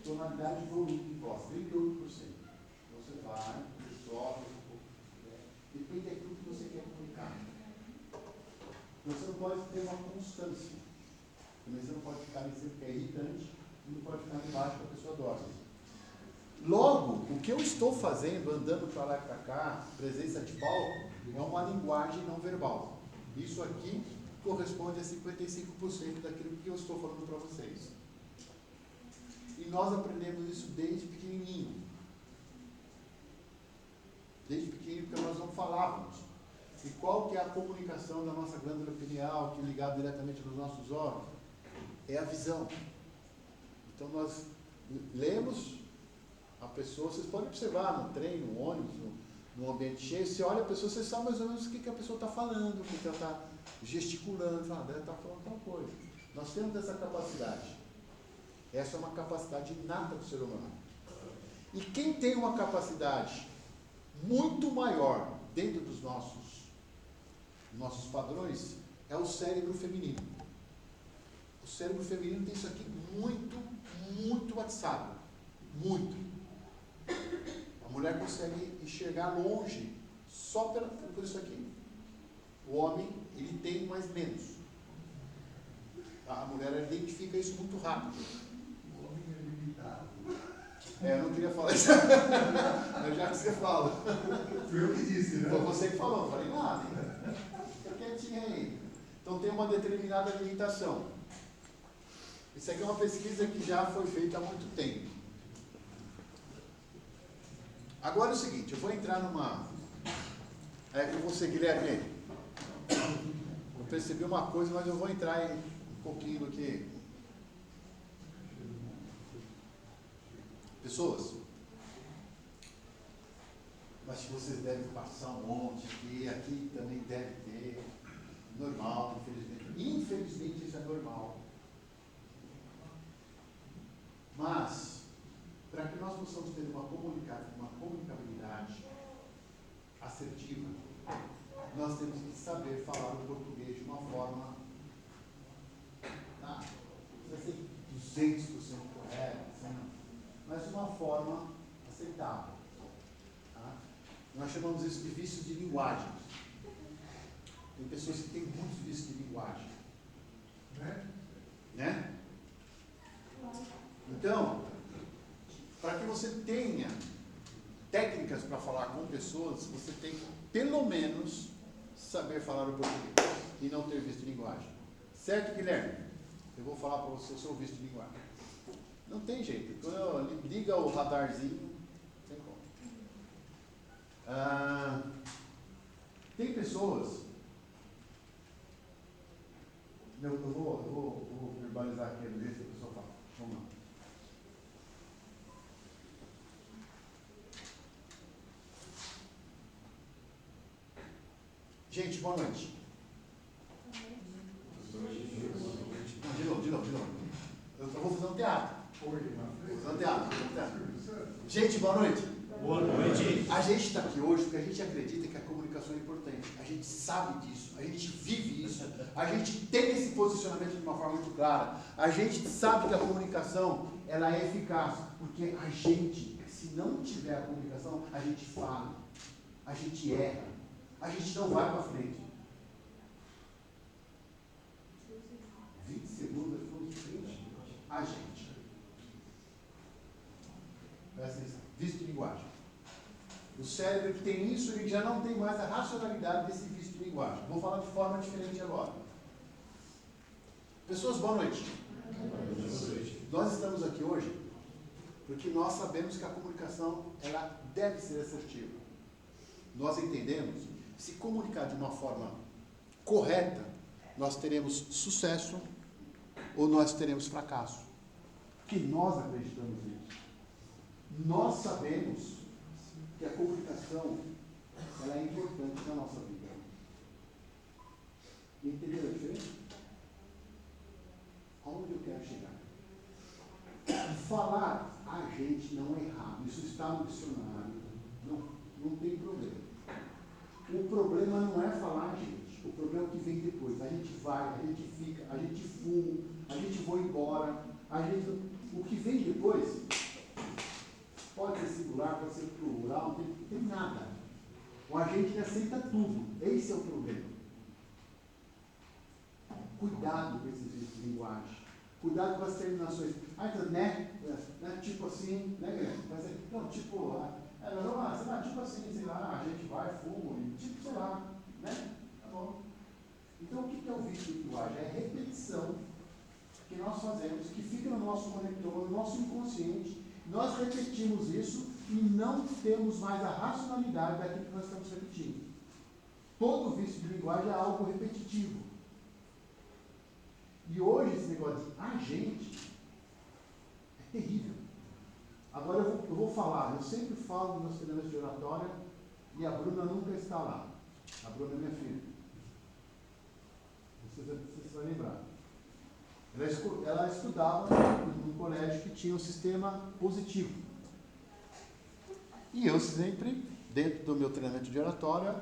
tonalidade de volume de voz, 38%. Você vai, sobe um pouco, depende daquilo que você quer comunicar. Você não pode ter uma constância. Também você não pode ficar em cima porque é irritante, e não pode ficar embaixo que a pessoa dorme. Logo, o que eu estou fazendo, andando para lá e para cá, presença de palco, é uma linguagem não verbal. Isso aqui corresponde a 55% daquilo que eu estou falando para vocês. E nós aprendemos isso desde pequenininho. Desde pequenininho, porque nós não falávamos. E qual que é a comunicação da nossa glândula pineal, que é ligada diretamente nos nossos órgãos? É a visão. Então nós lemos a pessoa, vocês podem observar no trem, no ônibus, no ambiente cheio, você olha a pessoa, você sabe mais ou menos o que a pessoa está falando, o que ela está gesticulando, fala, deve estar falando tal coisa. Nós temos essa capacidade. Essa é uma capacidade inata do ser humano. E quem tem uma capacidade muito maior dentro dos nossos padrões é o cérebro feminino. O cérebro feminino tem isso aqui muito atiçado. Muito. A mulher consegue enxergar longe só por isso aqui. O homem, ele tem mais menos. A mulher identifica isso muito rápido.
O homem é limitado.
Eu não queria falar isso. Mas já que você fala.
Foi eu que disse, né?
Foi você que falou, não falei nada. Fica quietinho aí. Então tem uma determinada limitação. Isso aqui é uma pesquisa que já foi feita há muito tempo. Agora é o seguinte, eu vou entrar numa... com você, Guilherme. Eu percebi uma coisa, mas eu vou entrar em um pouquinho do que... Pessoas, mas que vocês devem passar um monte, que aqui também deve ter, normal, infelizmente. Infelizmente isso é normal. Mas, para que nós possamos ter uma comunicabilidade assertiva, nós temos que saber falar o português de uma forma, não precisa ser 200% correta, mas de uma forma aceitável. Tá? Nós chamamos isso de vícios de linguagem. Tem pessoas que têm muitos vícios de linguagem. Né? Então, para que você tenha técnicas para falar com pessoas, você tem que, pelo menos, saber falar o português e não ter vício de linguagem. Certo, Guilherme? Eu vou falar para você o seu vício de linguagem. Não tem jeito. Quando liga o radarzinho, não tem como. Tem pessoas... Eu vou verbalizar aqui do jeito que a pessoa fala. Vamos lá. Gente, boa noite. Não, de novo. Eu vou fazer um teatro. Vou fazer um teatro. Gente, boa noite.
Boa noite.
A gente está aqui hoje porque a gente acredita que a comunicação é importante. A gente sabe disso, a gente vive isso, a gente tem esse posicionamento de uma forma muito clara. A gente sabe que a comunicação ela é eficaz, porque a gente, se não tiver a comunicação, a gente fala, a gente erra, a gente não vai para frente. 20 segundos foi frente. A gente. Presta atenção. Vício de linguagem. O cérebro que tem isso, ele já não tem mais a racionalidade desse vício de linguagem. Vou falar de forma diferente agora. Pessoas, boa noite. Nós estamos aqui hoje porque nós sabemos que a comunicação ela deve ser assertiva. Nós entendemos que se comunicar de uma forma correta, nós teremos sucesso ou nós teremos fracasso. Porque nós acreditamos nisso. Nós sabemos que a comunicação ela é importante na nossa vida. Entenderam a diferença? Aonde eu quero chegar? Falar a gente não é errado. Isso está no dicionário. Não tem problema. O problema não é falar a gente. O problema é o que vem depois. A gente vai, a gente fica, a gente fuma, a gente vai embora. O que vem depois pode ser singular, pode ser plural, não tem nada. O agente aceita tudo. Esse é o problema. Cuidado com esse jeito de linguagem. Cuidado com as terminações. Então, né? Tipo assim, né, Guilherme? Não, tipo, sei lá, tipo assim, sei lá, a gente vai, fuma, tipo, sei lá, né? Tá bom. Então, o que é o vício de linguagem? É a repetição que nós fazemos, que fica no nosso conector, no nosso inconsciente. Nós repetimos isso e não temos mais a racionalidade daquilo que nós estamos repetindo. Todo vício de linguagem é algo repetitivo. E hoje esse negócio de agente é terrível. Agora eu vou falar, eu sempre falo nos meus treinamentos de oratória e a Bruna nunca está lá. A Bruna é minha filha. Você vai lembrar. Ela estudava num colégio que tinha um sistema positivo. E eu sempre, dentro do meu treinamento de oratória,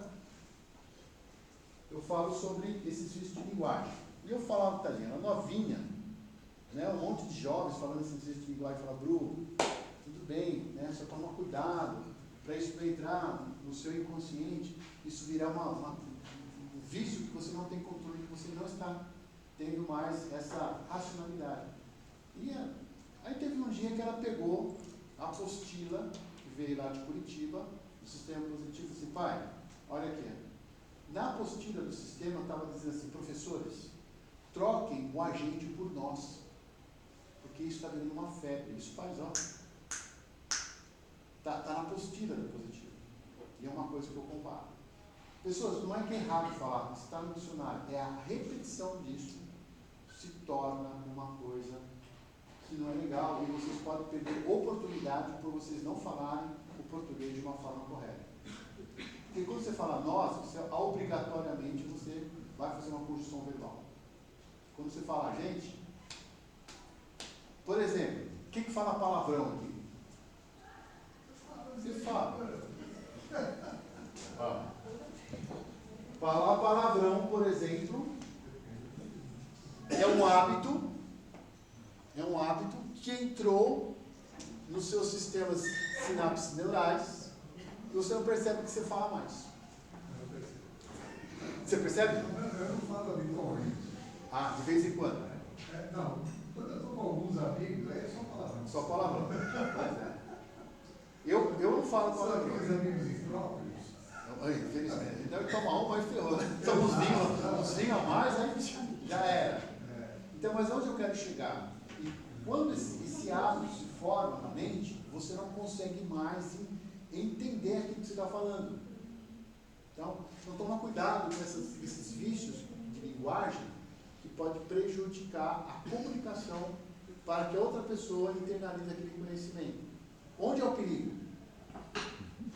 eu falo sobre esses vícios de linguagem. E eu falava para ela novinha, né, um monte de jovens falando esses vícios de linguagem, falava, Bru, tudo bem, né, só toma cuidado, para isso não entrar no seu inconsciente, isso virar um vício que você não tem controle, que você não está tendo mais essa racionalidade. E aí teve um dia que ela pegou a apostila, que veio lá de Curitiba, do sistema positivo, e disse, pai, olha aqui, na apostila do sistema estava dizendo assim, professores, troquem o agente por nós, porque isso está virando uma febre, isso faz, ó, tá na apostila do positivo, e é uma coisa que eu comparo. Pessoas, não é que é errado falar, está no dicionário, é a repetição disso se torna uma coisa que não é legal, e vocês podem perder oportunidade por vocês não falarem o português de uma forma correta. Porque quando você fala nós, você, obrigatoriamente você vai fazer uma conjunção verbal. Quando você fala gente, por exemplo, o que fala palavrão aqui? Você fala. Falar palavrão, por exemplo, é um hábito que entrou nos seus sistemas sinapses neurais e você não percebe que você fala mais. Você percebe?
Eu não falo habitualmente.
Ah, de vez em quando?
Não, quando eu estou com alguns amigos, aí é só palavrão.
Só palavrão. Pois é. Eu não falo palavrão.
São amigos impróprios.
Infelizmente. Então toma uma e ferrou, né? Então uns vinhos a mais, aí já era. Então, mas onde eu quero chegar? E quando esse hábito se forma na mente, você não consegue mais entender aquilo que você está falando. Então toma cuidado com esses vícios de linguagem que pode prejudicar a comunicação para que a outra pessoa internalize aquele conhecimento. Onde é o perigo?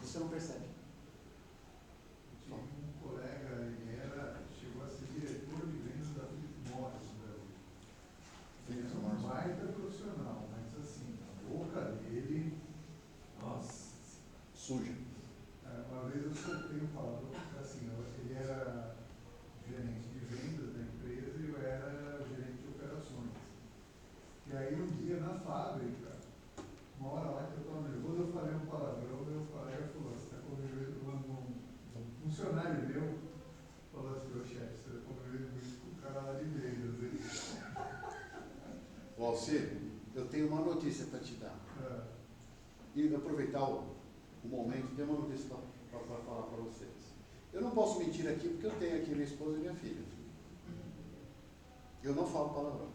Você não percebe.
Tinha um colega, ele chegou a ser diretor de vendas da Philip Morris no Brasil. Ele era um baita profissional, mas assim, a boca dele, nossa,
Suja.
uma vez eu soltei um palavrão, assim, ele era gerente de vendas da empresa e eu era gerente de operações. E aí um dia na fábrica, uma hora lá que eu estava nervoso, eu falei um palavrão, meu colega falou, você está convivendo com um funcionário meu, falou assim, meu chefe, você está convivendo muito com o cara lá de vendas.
Alcir, eu tenho uma notícia para te dar. E aproveitar o momento, tem uma notícia para falar para vocês. Eu não posso mentir aqui porque eu tenho aqui minha esposa e minha filha. Eu não falo palavrão.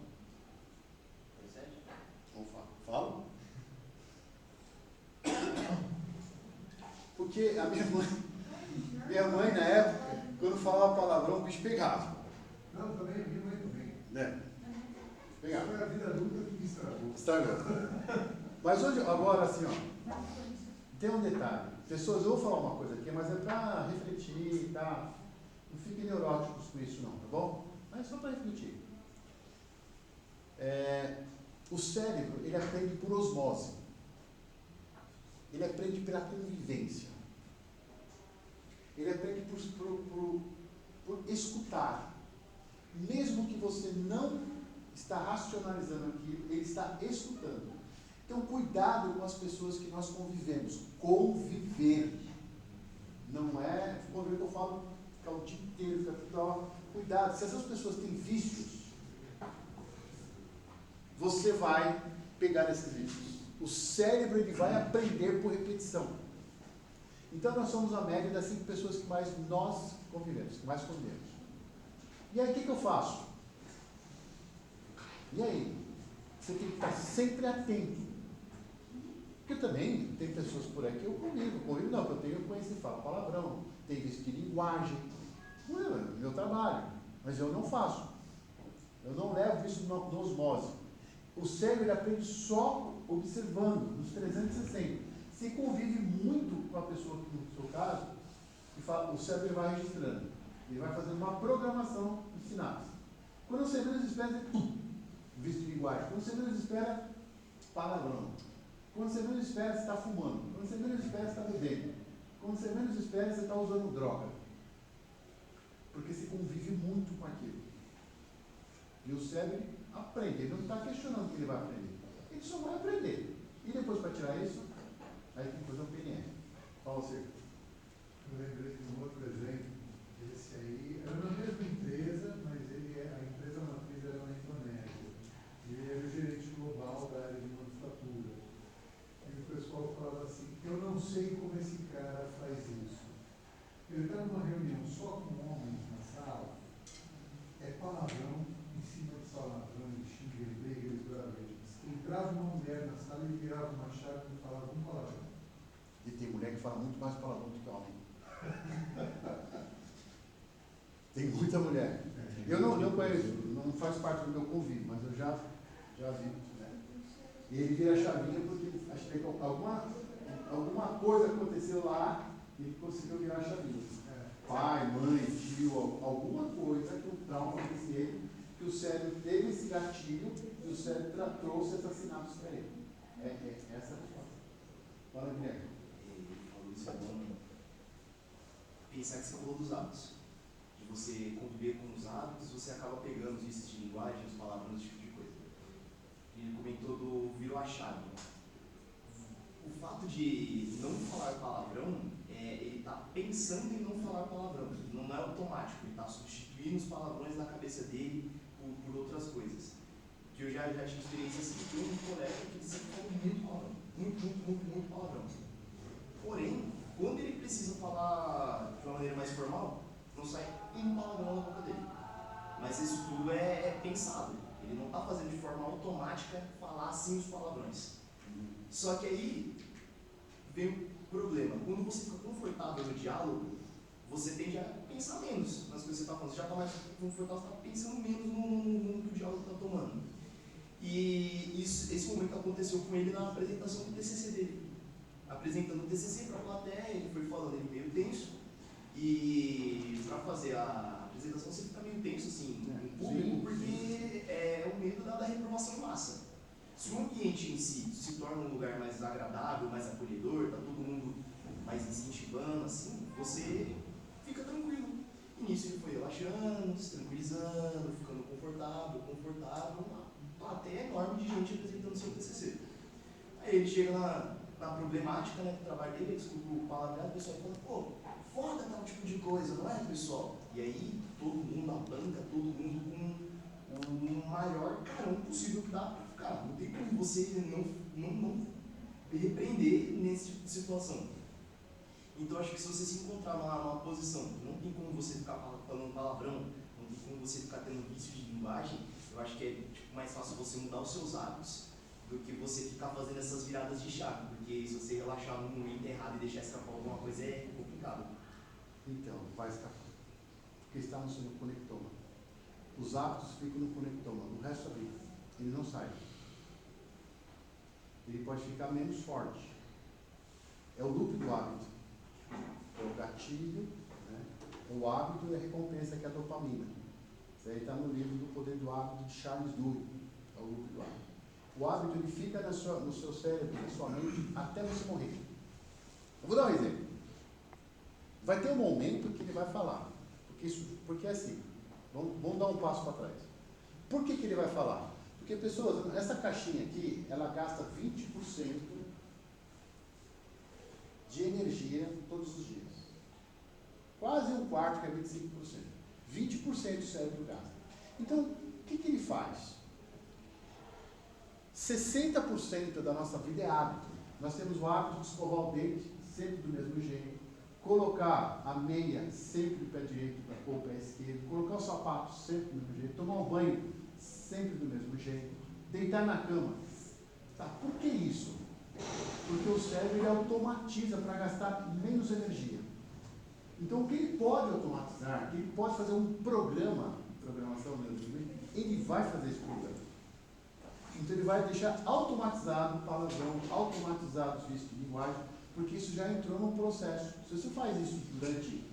Não falo. Falo? Porque a minha mãe na época, quando falava palavrão, o bicho pegava.
Não, também, minha mãe também.
Né? Pegava.
Foi a vida adulta que me estragou.
Estragou. Mas hoje, agora assim, ó, tem um detalhe. Pessoas, eu vou falar uma coisa aqui, mas é para refletir, tá? Não fiquem neuróticos com isso não, tá bom? Mas só para refletir. O cérebro, ele aprende por osmose. Ele aprende pela convivência. Ele aprende por escutar. Mesmo que você não está racionalizando aquilo, ele está escutando. Então, cuidado com as pessoas que nós convivemos. Conviver. Não é conviver que eu falo, ficar o dia inteiro, ficar tudo. Cuidado. Se essas pessoas têm vícios, você vai pegar esses vícios. O cérebro, ele vai aprender por repetição. Então, nós somos a média das 5 pessoas que mais nós convivemos, que mais convivemos. E aí, o que eu faço? E aí? Você tem que estar sempre atento. Porque também tem pessoas por aí que eu convivo não, que eu tenho conhecido, falo palavrão, tem vício de linguagem. Não é meu trabalho, mas eu não faço. Eu não levo isso na osmose. O cérebro, ele aprende só observando, nos 360. Se convive muito com a pessoa, no seu caso, o cérebro vai registrando. Ele vai fazendo uma programação de sinapse. Quando você vê as espécies, Vício de linguagem. Quando você menos espera, palavrão. Quando você menos espera, você está fumando. Quando você menos espera, você está bebendo. Quando você menos espera, você está usando droga. Porque você convive muito com aquilo. E o cérebro aprende. Ele não está questionando o que ele vai aprender. Ele só vai aprender. E depois, para tirar isso, aí tem que fazer um PNL. Fala você.
Eu lembrei de um outro exemplo. Esse aí era na mesma empresa, mas a empresa matriz era na Indonésia. E ele era o gerente global da área de manufatura. E o pessoal falava assim, eu não sei como esse cara faz isso. Ele está numa reunião só com homens na sala, é palavrão em cima de palavrão, ele xinga, ele briga, ele brava. Entrava uma mulher na sala, ele virava uma chave e falava um palavrão.
E tem mulher que fala muito mais palavrão do que homem. Tem muita mulher. Eu não conheço, não faz parte do meu convívio, mas eu já vi. Né? E ele vira a chavinha porque acho que alguma coisa aconteceu lá e ele conseguiu virar a chavinha. Pai, mãe, tio, alguma coisa que o trauma fez nele, que o cérebro teve esse gatilho e o cérebro trouxe essas sinapses para ele. Essa é a resposta. Fala, Guilherme.
Ele falou isso, é bom pensar que você falou dos hábitos. De você conviver com os hábitos, você acaba pegando os vícios de linguagem, os palavrões, esse tipo de coisa. Ele comentou do virou a chave. O fato de não falar palavrão, ele está pensando em não falar palavrão. Não é automático, ele está substituindo os palavrões na cabeça dele por outras coisas. Que eu já tive experiência assim, tem um colega que sempre falou muito palavrão. Muito palavrão. Porém, quando ele precisa falar de uma maneira mais formal, não sai um palavrão da boca dele. Mas isso tudo é pensado. Ele não está fazendo de forma automática falar assim os palavrões. Só que aí vem o problema. Quando você fica confortável no diálogo, você tende a pensar menos nas coisas que você está falando. Você já está mais confortável, você está pensando menos no rumo que o diálogo está tomando. E esse momento aconteceu com ele na apresentação do TCC dele. Apresentando o TCC para a plateia, ele foi falando, ele meio tenso. E para fazer a apresentação você fica meio tenso assim, em público, porque é o medo da reprovação em massa. Se o ambiente em si se torna um lugar mais agradável, mais acolhedor, está todo mundo mais incentivando, assim, você fica tranquilo. E nisso ele foi relaxando, se tranquilizando, ficando confortável, uma plateia enorme de gente apresentando seu TCC. Aí ele chega na problemática, né, do trabalho dele, ele escuta o palavreado, o pessoal fala, pô, foda tal tipo de coisa, não é, pessoal? E aí todo mundo na banca, todo mundo com o maior carão possível que dá pra ficar. Não tem como você não repreender nesse tipo de situação. Então acho que se você se encontrar numa posição, não tem como você ficar falando palavrão, não tem como você ficar tendo vício de linguagem, eu acho que é mais fácil você mudar os seus hábitos do que você ficar fazendo essas viradas de chave, porque se você relaxar no momento errado e deixar escapar alguma coisa é complicado.
Então, vai escapar. Porque está no seu conectoma. Os hábitos ficam no conectoma, no resto da vida. Ele não sai. Ele pode ficar menos forte. É o loop do hábito. É o gatilho, né? O hábito e a recompensa, que é a dopamina. Isso aí está no livro do Poder do Hábito de Charles Duhigg. É o loop do hábito. O hábito ele fica no seu cérebro, na sua mente, até você morrer. Eu vou dar um exemplo. Vai ter um momento que ele vai falar. Porque é assim. Vamos dar um passo para trás. Por que ele vai falar? Porque, pessoas, essa caixinha aqui, ela gasta 20% de energia todos os dias. Quase um quarto, que é 25%. 20% do cérebro gasta. Então, o que ele faz? 60% da nossa vida é hábito. Nós temos o hábito de escovar o dente sempre do mesmo jeito. Colocar a meia sempre do pé direito para pôr o pé esquerdo, colocar o sapato sempre do mesmo jeito, tomar um banho sempre do mesmo jeito, deitar na cama. Tá? Por que isso? Porque o cérebro ele automatiza para gastar menos energia. Então o que ele pode automatizar, que ele pode fazer um programação mesmo, ele vai fazer esse programa. Então ele vai deixar automatizado o palavrão, automatizado os vícios de linguagem, porque isso já entrou no processo. Se você faz isso durante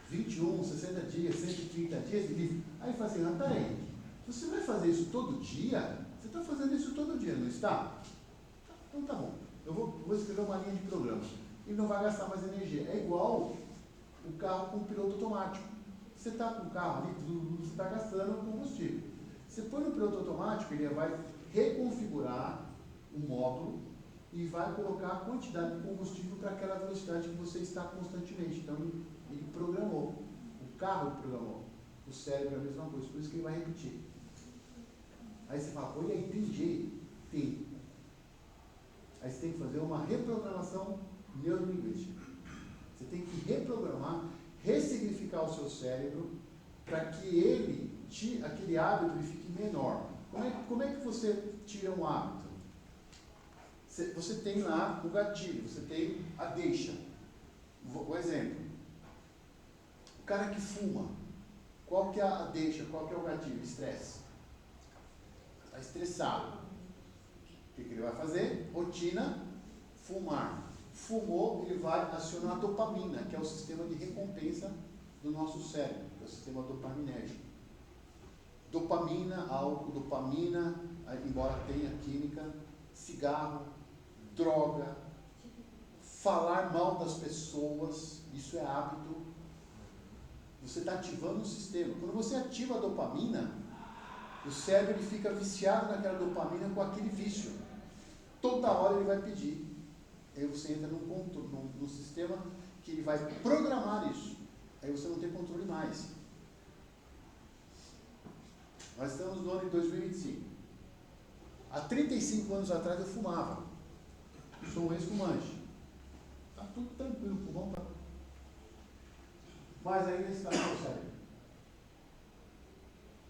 21, 60 dias, 130 dias, aí fala assim, peraí, Se você vai fazer isso todo dia, você está fazendo isso todo dia, não está? Então tá bom. Eu vou escrever uma linha de programa. E não vai gastar mais energia. É igual o carro com piloto automático. Você está com o carro ali, você está gastando combustível. Você põe no piloto automático, ele vai reconfigurar o módulo e vai colocar a quantidade de combustível para aquela velocidade que você está constantemente. Então, ele programou. O carro programou. O cérebro é a mesma coisa, por isso que ele vai repetir. Aí você fala, olha aí, tem jeito? Tem. Aí você tem que fazer uma reprogramação neurolinguística. Você tem que reprogramar, ressignificar o seu cérebro para que aquele hábito ele fique menor. Como é que você tira um hábito? Você tem lá o gatilho, você tem a deixa. O exemplo. O cara que fuma, qual que é a deixa, qual que é o gatilho? Estresse. Está estressado. O que ele vai fazer? Rotina, fumar. Fumou, ele vai acionar a dopamina, que é o sistema de recompensa do nosso cérebro, que é o sistema dopaminérgico. Dopamina, álcool, dopamina, embora tenha química, cigarro, droga, falar mal das pessoas, isso é hábito. Você está ativando o sistema. Quando você ativa a dopamina, o cérebro ele fica viciado naquela dopamina com aquele vício. Toda hora ele vai pedir. Aí você entra num sistema que ele vai programar isso. Aí você não tem controle mais. Nós estamos no ano de 2025. Há 35 anos atrás eu fumava. Sou um ex-fumante. Está tudo tranquilo, o pulmão está. Mas ainda está no meu cérebro.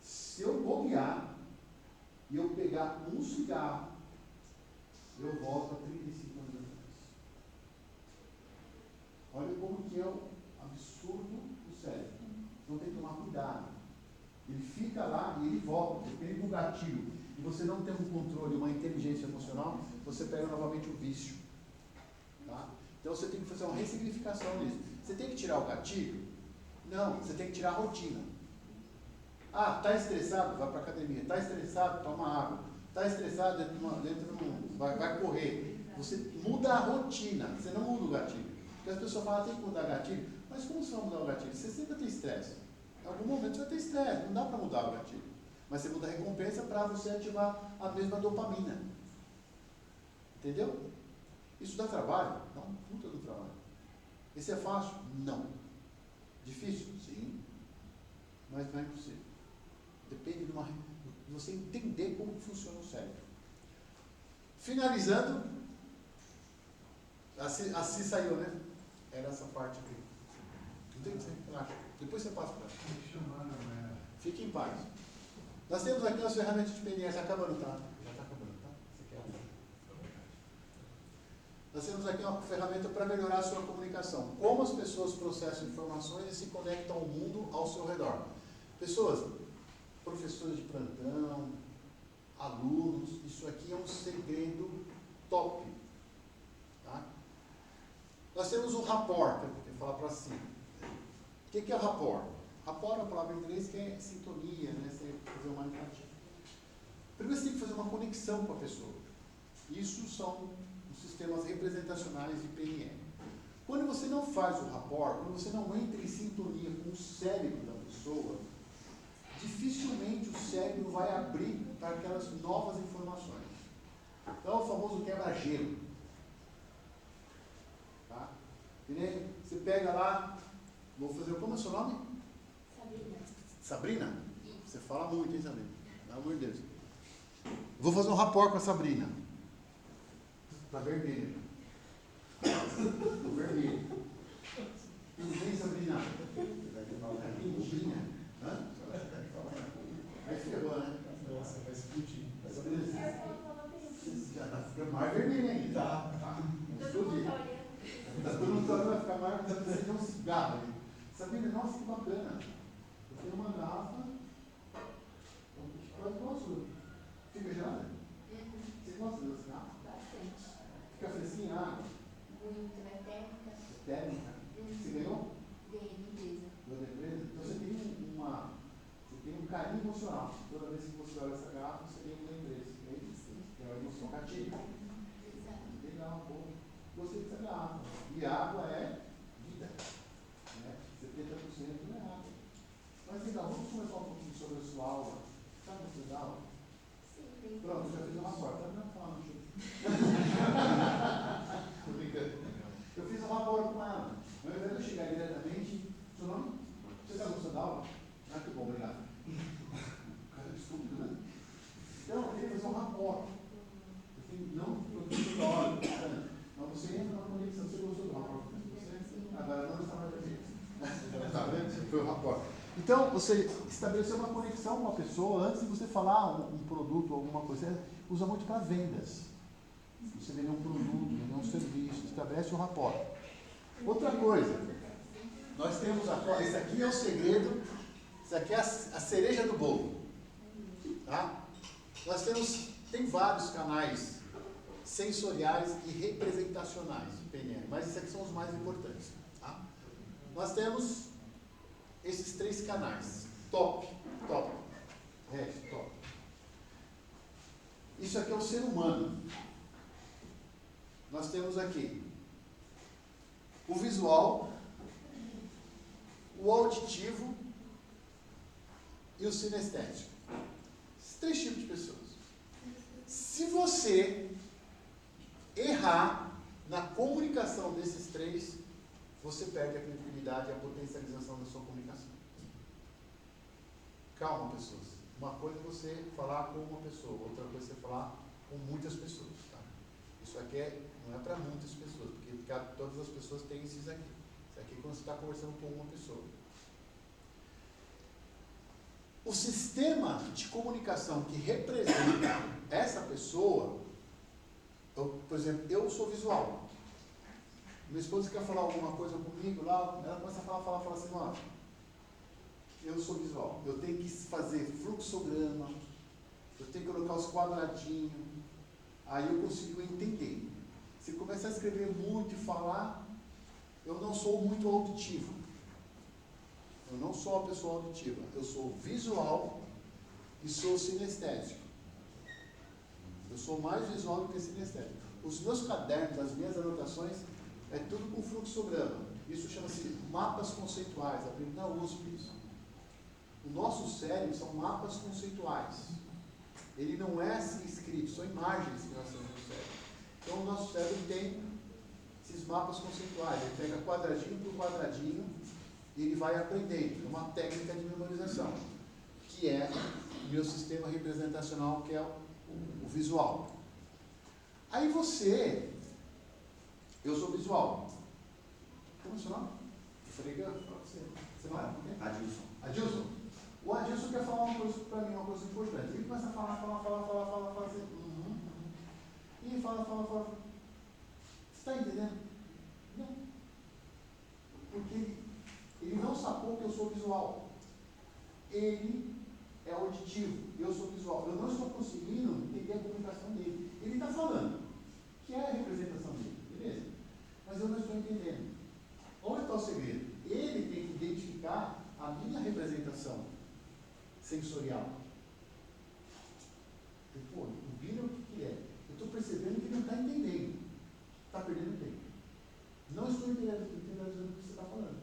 Se eu bobear e eu pegar um cigarro, eu volto a 35 anos atrás. Olha como que é o absurdo do cérebro. Então tem que tomar cuidado. Ele fica lá e ele volta. Depende do gatilho. E você não tem um controle, uma inteligência emocional, você pega novamente o vício. Tá? Então você tem que fazer uma ressignificação nisso. Você tem que tirar o gatilho? Não, você tem que tirar a rotina. Ah, está estressado? Vai para a academia. Está estressado? Toma água. Está estressado? Vai correr. Você muda a rotina, você não muda o gatilho. Porque as pessoas falam, tem que mudar o gatilho. Mas como você vai mudar o gatilho? Você sempre tem estresse. Em algum momento você vai ter estresse, não dá para mudar o gatilho. Mas você muda a recompensa para você ativar a mesma dopamina. Entendeu? Isso dá trabalho? Dá um puta do trabalho. Esse é fácil? Não. Difícil? Sim. Mas não é impossível. Depende de você entender como funciona o cérebro. Finalizando, assim saiu, né? Era essa parte aqui. Não tem que ser, relaxa. Depois você passa para ela. Fique em paz. Nós temos aqui as ferramentas de PNL. Está acabando, tá? Já está acabando, tá? Você quer? Nós temos aqui uma ferramenta para melhorar a sua comunicação. Como as pessoas processam informações e se conectam ao mundo ao seu redor. Pessoas, professores de plantão, alunos, isso aqui é um segredo top. Tá? Nós temos o rapport, que eu vou falar para cima. O que é rapport? Rapport é uma palavra em inglês que é sintonia, né? Você fazer uma empatia. Primeiro você tem que fazer uma conexão com a pessoa. Isso são os sistemas representacionais de PNL. Quando você não faz o rapport, quando você não entra em sintonia com o cérebro da pessoa, dificilmente o cérebro vai abrir para aquelas novas informações. Então é o famoso quebra-gelo. Tá? Você pega lá, vou fazer, como é o seu nome?
Sabrina.
Sabrina? Você fala muito, hein, Sabrina? Pelo amor de Deus. Vou fazer um rapport com a Sabrina. Tá vermelho. Tô vermelho. Tudo bem, Sabrina? É quentinha. Hã? Aí ferrou, né?
Nossa, vai explodir.
Sabrina, já tá ficando mais vermelho ainda. Tá.
Todo mundo tá olhando.
Todo mundo tá olhando, vai ficar mais, dá pra acender um cigarro ali. Sabrina, nossa, que bacana. Eu tenho uma garrafa. Quase igual a sua. Fica gelada? Você gosta dessa garrafa?
Bastante.
Fica fresquinha a água?
Muito, é térmica.
Térmica. Você ganhou?
Ganhei de empresa.
Da empresa? Então você tem tem um carinho emocional. Toda vez que você olha essa garrafa, você tem um lembrete. É uma emoção gatilho. Legal, bom. Gostei dessa garrafa. E água é vida. Né? 70% é água. Mas legal, vamos conversar um pouquinho sobre a sua aula. Sabe você dá aula?
Sim.
Pronto, já fiz uma porta. Não fala, Tô brincando. Eu fiz um rapport com ela. Ao invés de eu chegar diretamente, seu nome? Você está gostando da aula? Ah, que bom, obrigado. Cara, estúpido, né? Então, eu queria fazer um rapport. Não produzir da hora, mas você entra na conexão. Você gostou do rapport? Você agora não está mais presente. Tá vendo? Foi o rapport. Então, você estabeleceu uma conexão com a pessoa antes de você falar um produto, alguma coisa. Você usa muito para vendas. Você vende um produto, vende um serviço, estabelece um rapport. Outra coisa, nós temos esse aqui é o segredo, isso aqui é a cereja do bolo. Tá? Nós tem vários canais sensoriais e representacionais de PNL, mas esses aqui são os mais importantes. Tá? Nós temos esses 3 canais. Top. Isso aqui é o ser humano. Nós temos aqui o visual, o auditivo e o sinestésico. Esses 3 tipos de pessoas. Se você errar na comunicação desses 3, você perde a credibilidade e a potencialização da sua comunicação. Calma, pessoas. Uma coisa é você falar com uma pessoa, outra coisa é você falar com muitas pessoas. Tá? Isso aqui não é para muitas pessoas, porque todas as pessoas têm esses aqui. Isso aqui é quando você está conversando com uma pessoa. O sistema de comunicação que representa essa pessoa, por exemplo, eu sou visual. Minha esposa quer falar alguma coisa comigo lá, ela começa a falar assim, ó, eu sou visual, eu tenho que fazer fluxograma, eu tenho que colocar os quadradinhos, aí eu consigo entender. Se começar a escrever muito e falar, eu não sou muito auditivo. Eu não sou uma pessoa auditiva, eu sou visual e sou sinestésico. Eu sou mais visual do que sinestésico. Os meus cadernos, as minhas anotações, é tudo com fluxograma. Isso chama-se mapas conceituais, aprendi na USP isso. O nosso cérebro são mapas conceituais. Ele não é assim escrito, são imagens que nós temos no cérebro. Então o nosso cérebro tem esses mapas conceituais. Ele pega quadradinho por quadradinho e ele vai aprendendo. É uma técnica de memorização, que é o meu sistema representacional, que é o visual. Aí eu sou visual. Como é o seu nome? Eu falei que eu ia falar com você. Você não é? Adilson. O Adilson quer falar uma coisa para mim, uma coisa importante. Ele começa a falar assim. E fala. Você está entendendo? Não. Porque ele não sacou que eu sou visual. Ele é auditivo, eu sou visual. Eu não estou conseguindo entender a comunicação dele. Ele está falando, que é a representação dele, beleza? Mas eu não estou entendendo. Onde está o segredo? Ele tem que identificar a minha representação sensorial. E, pô, o Bino, o que é? Eu estou percebendo que ele não está entendendo. Está perdendo tempo. Não estou entendendo o que você está falando.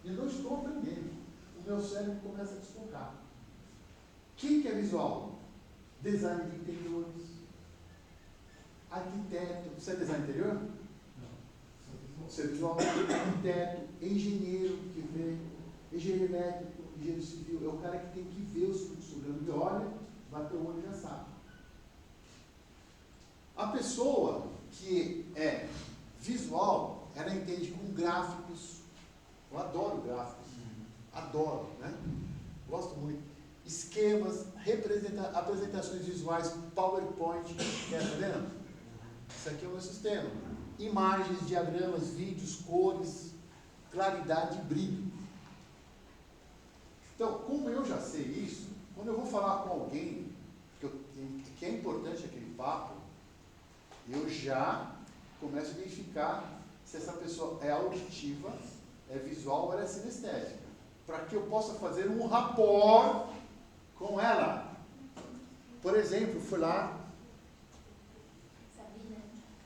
Eu não estou aprendendo. O meu cérebro começa a desfocar. Quem que é visual? Design de interiores, arquiteto. Você é design interior? Não. Você é visual, arquiteto, engenheiro que vê, engenheiro elétrico, engenheiro civil. É o cara que tem que ver os fluxogramas. Ele olha, bateu o olho e já sabe. A pessoa que é visual, ela entende com gráficos. Eu adoro gráficos. Adoro, né? Gosto muito. Esquemas, apresentações visuais, PowerPoint. Tá vendo? Isso aqui é o meu sistema. Imagens, diagramas, vídeos, cores, claridade e brilho. Então, como eu já sei isso, quando eu vou falar com alguém que é importante aquele papo, eu já começo a identificar se essa pessoa é auditiva, é visual ou é sinestésica. para que eu possa fazer um rapport com ela. Por exemplo, fui lá,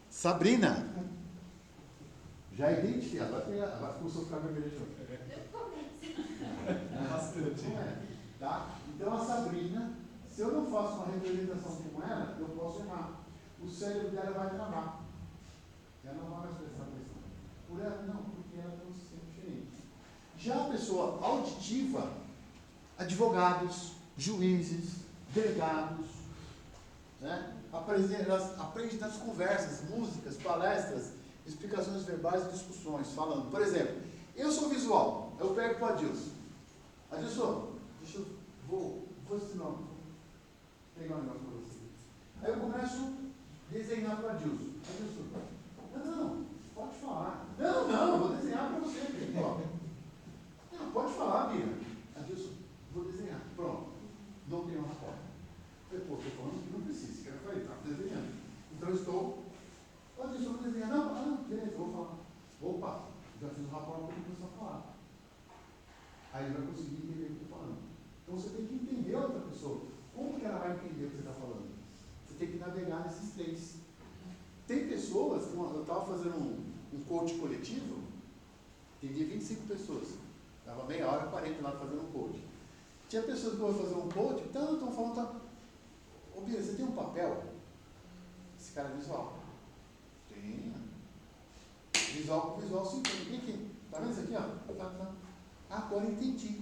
Sabrina. Já identifiquei, agora começou a ficar vermelho de novo.
Bastante.
Não é, tá? Então a Sabrina, se eu não faço uma representação com ela, eu posso errar. O cérebro dela vai travar. Ela não vai mais prestar atenção. Por ela não, porque ela tem um sistema diferente. Já a pessoa auditiva, advogados, juízes, delegados, né? Elas aprendem nas conversas, músicas, palestras, explicações verbais e discussões, falando. Por exemplo, eu sou visual, eu pego para o Adilson. Adilson, vou ensinar, pegar um negócio para você. Aí eu começo a desenhar para o Adilson. Adilson, não, pode falar. Não, vou desenhar para você. Não, pode falar, Bia. Adilson, vou desenhar. Pronto, não tenho uma foto. Eu falei, pô, estou falando que não precisa. Eu falei, está desenhando. Então eu estou. Adilson, vou desenhar. Não, beleza, vou falar. Opa, já fiz o rapport para ele começar a falar. Aí ele vai conseguir entender o que eu estou falando. Então você tem que entender a outra pessoa. Como que ela vai entender o que você está falando? Você tem que navegar nesses três. Tem pessoas, eu estava fazendo um coach coletivo, atendi 25 pessoas. Estava meia hora, 40 lá fazendo um coach. Tinha pessoas que vão fazer um coach, então estão falando, ô Bia, você tem um papel? Esse cara é visual. Tem. Visual sim, tem aqui. Tá vendo isso aqui, ó? Tá. Agora entendi.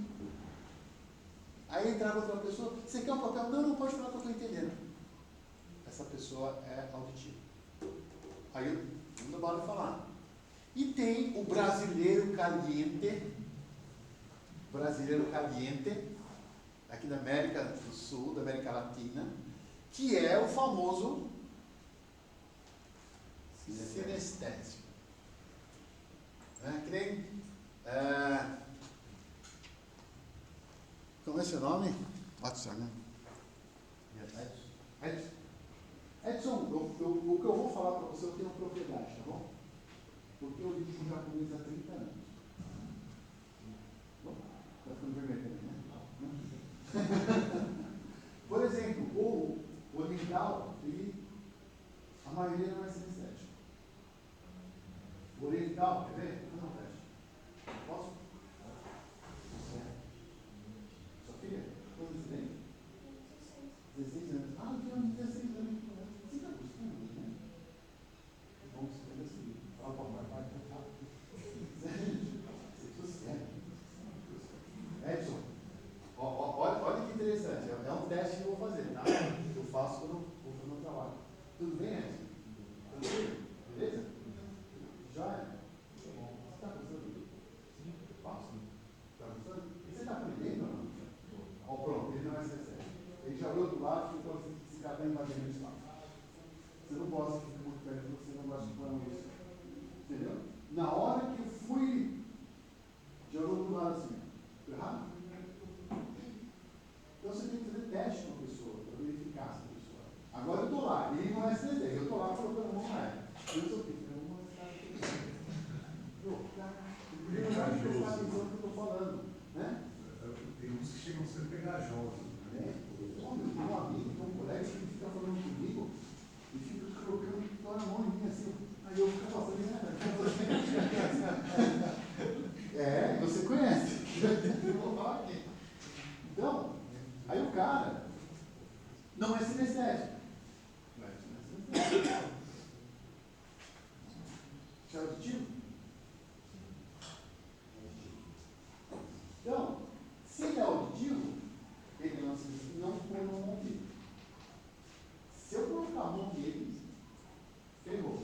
Aí entrava outra pessoa, você quer um papel? Não pode falar que eu estou entendendo. Essa pessoa é auditiva. Aí eu não vale falar. E tem o brasileiro caliente, aqui da América do Sul, da América Latina, que é o famoso sinestésico. Que nem... como é seu nome? Watson, né? Edson, o que eu vou falar para você, eu tenho propriedade, tá bom? Porque eu lido com japonês há 30 anos. Bom, está ficando vermelho também, né? Por exemplo, o oriental, a maioria não é sinestésico. O oriental, quer ver? Não, teste. Posso? Sua filha? Quantos você tem? 16 anos. Eu tenho 16 anos. Você está gostando, né? Que bom que você vai seguir. Fala, papai, vai. Edson, olha que interessante. É um teste que eu vou fazer, tá? Eu faço quando eu vou fazer o meu trabalho. Tudo bem, Edson? Tranquilo? Beleza? Já é? Você está gostando? Faço? Está gostando? E você está aprendendo ou não? Ó, pronto, ele não é sincero. Ele já olhou do lado e ficou assim, esse cara está invadindo o espaço. Você não gosta que fique muito perto de você, não gosta de falar isso. Entendeu? Na hora que eu fui, já olhou do lado assim. Errado? Então você tem que fazer teste com a pessoa, para verificar essa pessoa. Agora eu estou lá, ele não é sincero. Eu estou lá colocando a mão na área. Eu sou o quê? Eu vou prestar atenção no que eu estou falando. Né?
Tem uns que chegam a ser pegajosos.
Eu tenho um amigo, tem um colega que fica falando comigo e fica colocando toda a mão em mim assim. Aí eu fico passando, você conhece. Eu vou falar aqui. Então, aí o cara não é sinestésico. Você é auditivo? Então, se ele é auditivo, ele não põe a mão aqui. Se eu colocar a mão nele, ferrou.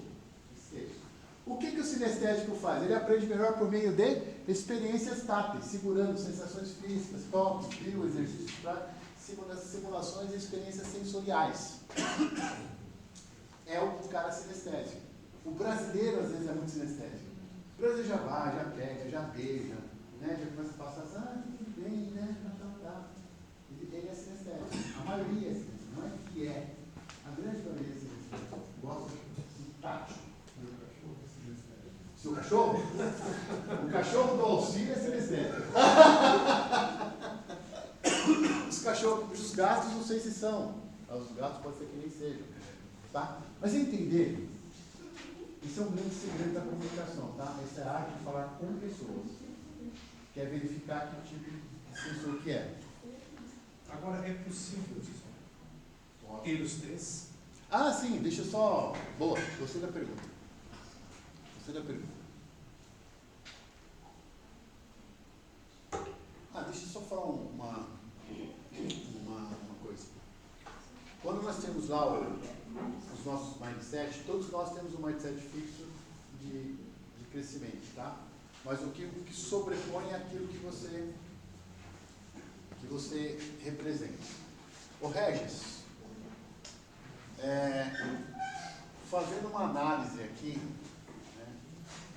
Esqueça. O que o sinestésico faz? Ele aprende melhor por meio de experiências táteis, segurando sensações físicas, toques, frio, exercícios práticos, simulações e experiências sensoriais. É o cara sinestésico. O brasileiro, às vezes, é muito sinestésico. O brasileiro já vai, já pega, já beija, né? Já começa a passar, tudo bem, né? Tá. Ele é sinestésico. A maioria é sinestésico. Não é que é. A grande maioria é sinestésico. Gosta de tátil. Seu cachorro? O cachorro do auxílio é sinestésico. Os gatos não sei se são. Os gatos pode ser que nem sejam. Tá? Mas entender, isso é um grande segredo da comunicação, tá? Essa é a arte de falar com pessoas. Que é verificar que tipo de sensor que é.
Agora, é possível ter os três?
Ah, sim, deixa eu só... Boa, gostei da pergunta. Deixa eu só falar uma coisa. Quando nós temos lá os nossos mindset, todos nós temos um mindset fixo de crescimento, tá? Mas o que sobrepõe é aquilo que você representa. Ô Regis, fazendo uma análise aqui, né,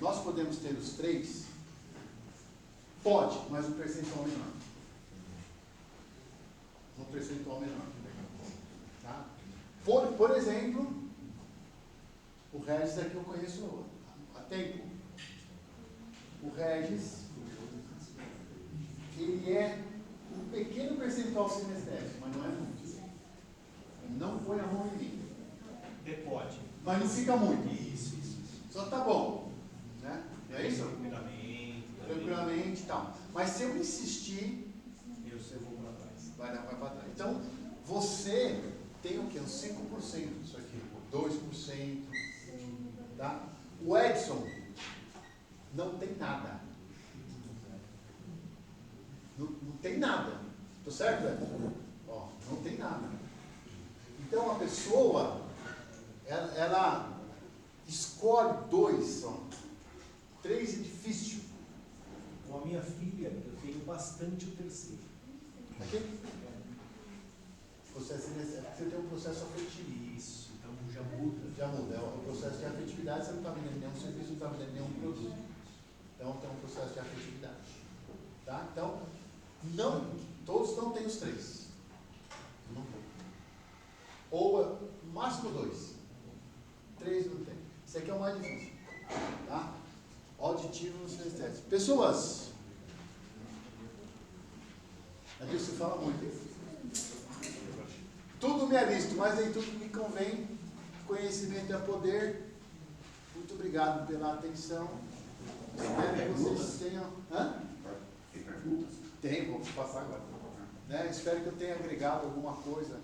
nós podemos ter os três? Pode, mas um percentual menor. Um percentual menor. Tá? Por exemplo, o Regis aqui eu conheço há tempo. O Regis, ele é um pequeno percentual sinestésico, mas não é muito. Não põe a mão em mim.
Pode.
Mas não fica muito.
Isso.
Só tá bom. Né? É isso?
Tranquilamente
E tal. Mas se eu insistir,
eu vou para trás.
Vai para trás. Então, você tem o quê? Uns 5% disso aqui. 2%. Tá? O Edson não tem nada. Não tem nada. Tô certo, Edson? Ó, não tem nada. Então, a pessoa, ela escolhe 2, 3 é difícil.
Com a minha filha, eu tenho bastante o terceiro.
Aqui? Você tem um processo afetivo.
Isso, então já muda.
Já muda. É o processo de afetividade, você não está vendendo nenhum serviço, não está vendendo nenhum produto. Então, tem um processo de afetividade. Tá? Então, todos não têm os 3. Não tem. Ou, máximo 2. 3 não tem. Isso aqui é o mais difícil. Tá? Auditivo no sinestésico. Pessoas. Aqui se fala muito. Tudo me é lícito, mas nem tudo me convém. Conhecimento é poder. Muito obrigado pela atenção. Espero que vocês tenham...
Tem perguntas?
Tem, vamos passar agora. Né? Espero que eu tenha agregado alguma coisa.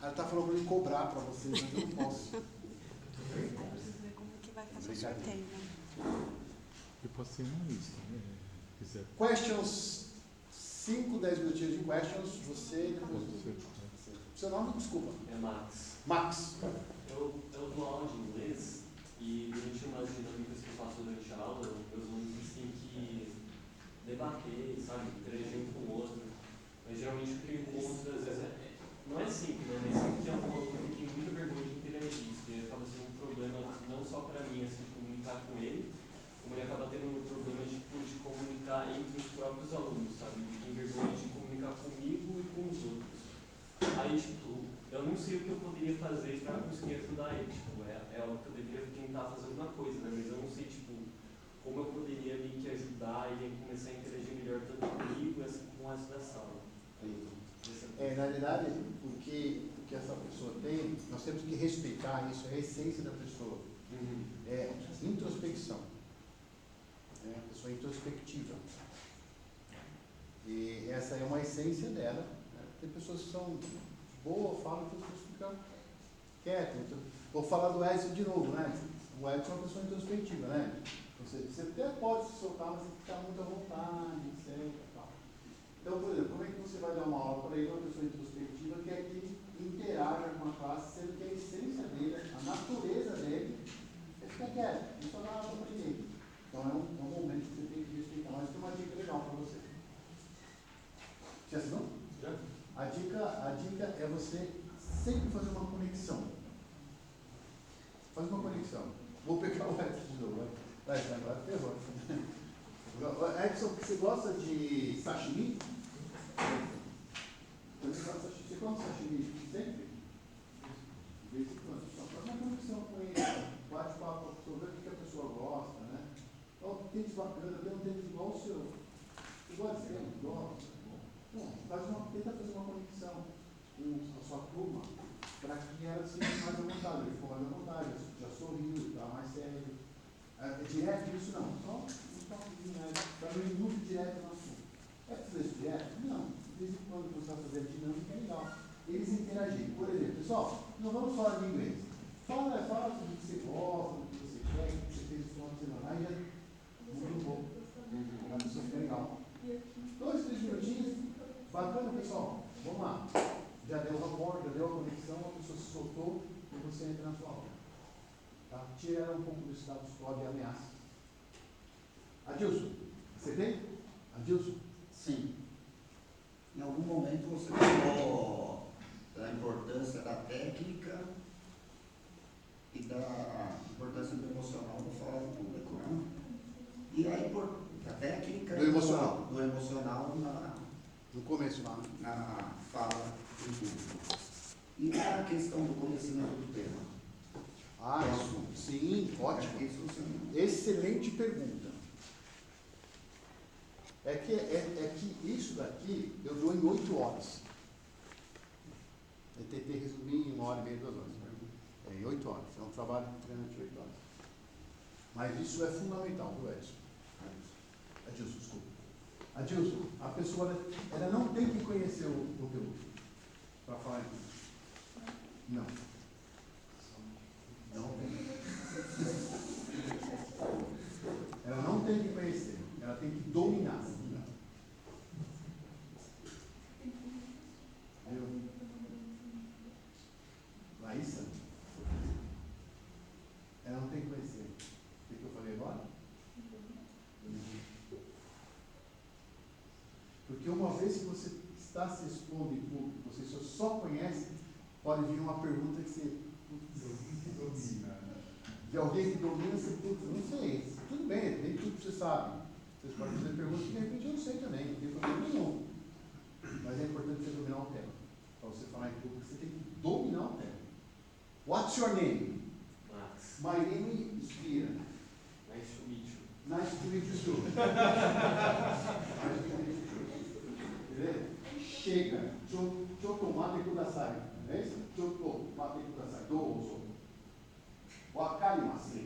Ela está falando para me cobrar para vocês, mas eu não posso.
Preciso ver como que vai fazer o sorteio, né?
Eu passei uma lista, né? Quiser.
Questions, 5, 10 minutinhos de questions, você depois. Seu nome, desculpa.
É Max.
Max.
Eu dou aula de inglês e durante umas dinâmicas que eu faço durante a aula, meus alunos têm que debater, sabe, interagir um com o outro. Mas geralmente o que eu encontro, às vezes, não é simples, né? Mas sempre tem algum aluno que tem muita vergonha de interagir. Isso acaba sendo um problema não só para mim, assim, de comunicar com ele, como ele acaba tendo um problema de comunicar entre os próprios alunos, sabe? Ele tem vergonha de comunicar comigo e com os outros. Aí, tipo, eu não sei o que eu poderia fazer para conseguir ajudar ele. Tipo, é algo que eu deveria tentar fazer alguma coisa, né? Mas eu não sei, tipo, como eu poderia meio que ajudar ele a começar a interagir melhor tanto comigo assim com o resto da sala.
Na realidade, o que essa pessoa tem, nós temos que respeitar isso, é a essência da pessoa. É introspecção. É a pessoa introspectiva. E essa é uma essência dela. Né? Tem pessoas que são boas, falam, tem pessoas que ficam quietas. Então, vou falar do Edson de novo, né? O Edson é uma pessoa introspectiva, né? Você até pode se soltar, mas tem que ficar muito à vontade, etc. Então, por exemplo, como é que você vai dar uma aula para ele, uma pessoa introspectiva que é que interaja com a classe, sendo que a essência dele, a natureza dele, é ficar quieto, não só dá nada para ninguém. Então é um momento que você tem que respeitar. Mas tem uma dica legal para você. Já assinou? Já. A dica é você sempre fazer uma conexão. Faz uma conexão. Vou pegar o Edson de novo. Vai, agora ferrou. Edson, você gosta de sashimi? Você come sashimi sempre? De vez em quando. Só faz uma conexão com ele, bate papo sobre o que a pessoa gosta, né? Então, tênis bacana, tem um tênis igual o seu. Você gosta de tênis? Gosta? Bom, tenta fazer uma conexão com a sua turma para que ela se sinta mais à vontade. Ele ficou mais à vontade, já sorriu, está mais sério. É direto isso não, só um toquezinho, né? Para não ir muito direto no assunto. É fazer isso direto? Não. De vez em quando você vai fazer a dinâmica, é legal. Eles interagirem. Por exemplo, pessoal, não vamos falar de inglês. Fala sobre o que você gosta, do que você quer, o que você fez no final de semana. Aí já muito bom. A pessoa fica legal. 2, 3 minutinhos. Bacana, pessoal. Vamos lá. Já deu o rapport, já deu a conexão, a pessoa se soltou e você entra na sua aula. Tá? Tira ela um pouco do status quo de ameaça. Adilson, você tem? Adilson?
Sim. Em algum momento você falou da importância da técnica e da importância do emocional no falar em público, né? E a técnica
do emocional.
Do emocional
No começo lá, né?
Na fala em público. E a questão do conhecimento do tema.
Isso. Sim, ótimo. Excelente pergunta. É que isso daqui eu dou em 8 horas. Eu tentei resumir em 1h30, 2 horas. É em 8 horas. É um trabalho treinante de 8 horas. Mas isso é fundamental, viu, Edson? Adilson, desculpa. Adilson, a pessoa ela não tem que conhecer o conteúdo para falar isso. Não. Não tem. Ela não tem que conhecer, ela tem que dominar. Laísa? Ela não tem que conhecer. O que eu falei agora? Porque uma vez que você está se expondo em público, você só conhece, pode vir uma pergunta que você... De alguém que domina, você não sei. Tudo bem, nem tudo você sabe. Vocês podem fazer perguntas que de repente eu não sei também, não tem problema nenhum. Mas é importante você dominar o tema. Para você falar em público, você tem que dominar o tema. What's your name?
Max.
My name is Kira.
Nice to meet you.
Nice to meet you too. Nice to meet you too. Beleza? Chega. Chotomate kudasai. Não é isso? Chotomate kudasai. Dozo. Wakarimase.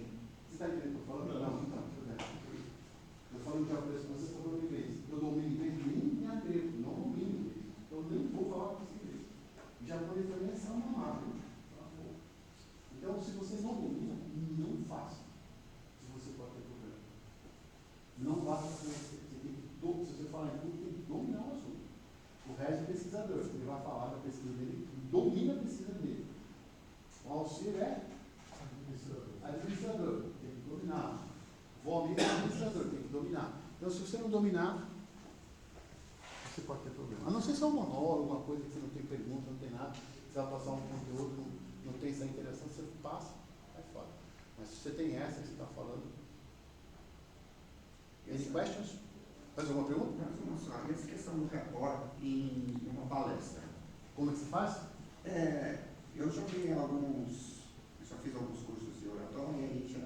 Você está entendendo o que eu estou falando? Não, então. Eu falo em japonês, você está falando inglês. Eu domino inglês nem me atrevo, não domino inglês. Eu nem vou falar com você inglês. O japonês também é só mamado. Então, se você não domina, não faça. Se você pode ter problema. Não basta conhecer. Se você falar em tudo, tem que dominar o assunto. O resto é pesquisador. Ele vai falar da pesquisa dele, domina a pesquisa dele. O auxílio é administrador, tem que dominar. Vomir é administrador, tem que dominar. Então, se você não dominar, você pode ter problema. A não ser se é um monólogo, alguma coisa que você não tem pergunta, não tem nada, você vai passar um conteúdo, não tem essa interação, você passa, vai fora. Mas se você tem essa que você está falando. Any questions? Mais alguma pergunta?
Uma só. Essa questão do rapport em uma palestra.
Como é que você faz?
Eu já vi já fiz alguns cursos de oratória e já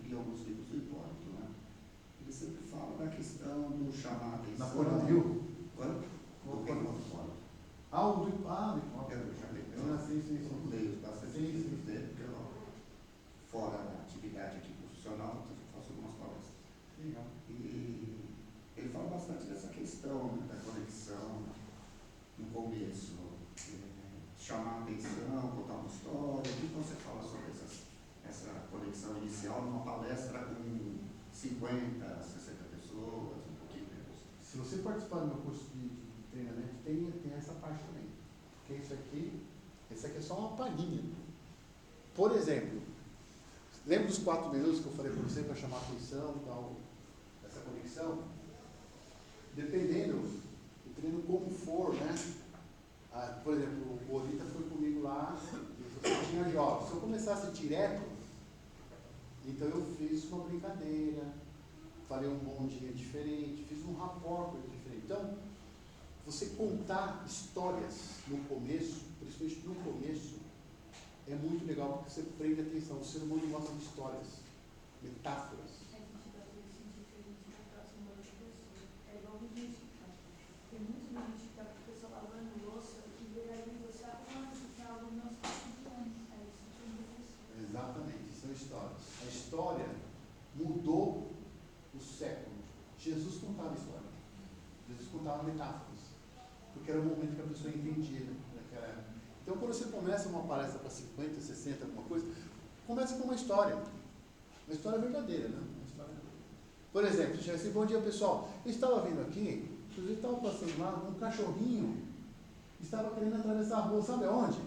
li alguns livros do Hipólito, né? Ele sempre fala da questão do chamar a atenção.
Napoleão Hill?
Quanto? Do Hipólito.
O do Hipólito.
Eu já li. Eu leio bastante livros dele, porque eu, fora da atividade aqui profissional, eu faço algumas palestras.
Legal.
E ele fala bastante dessa questão, né, da conexão no começo. Chamar a atenção, contar uma história. O que você fala sobre essa conexão inicial numa palestra com 50, 60 pessoas, um pouquinho menos?
Se você participar do meu curso de treinamento, tem essa parte também. Porque esse aqui é só uma palhinha. Por exemplo, lembra dos 4 minutos que eu falei para você para chamar a atenção e tal, essa conexão? Dependendo como for, né? Por exemplo, o Bolita foi comigo lá, eu tinha jogos. Se eu começasse direto, então eu fiz uma brincadeira, falei um bom dia diferente, fiz um rapport diferente. Então, você contar histórias no começo, principalmente no começo, é muito legal porque você prende atenção. O ser humano gosta de histórias, metáforas.
A gente dá para sentir que a gente está próximo da outra pessoa. É igual mística. Tem muito mística, a pessoa lavando louça e aí você está falando que algo no nosso cotidiano. É isso que eu disse.
Exatamente, são histórias. A história mudou o século. Jesus contava história. Jesus contava metáforas. Porque era o momento que a pessoa entendia naquela época. Então, quando você começa uma palestra para 50, 60, alguma coisa, começa com uma história. Uma história verdadeira, né? Uma história... Por exemplo, você chega assim, bom dia pessoal. Eu estava vindo aqui, eu estava passando lá, um cachorrinho estava querendo atravessar a rua, sabe aonde?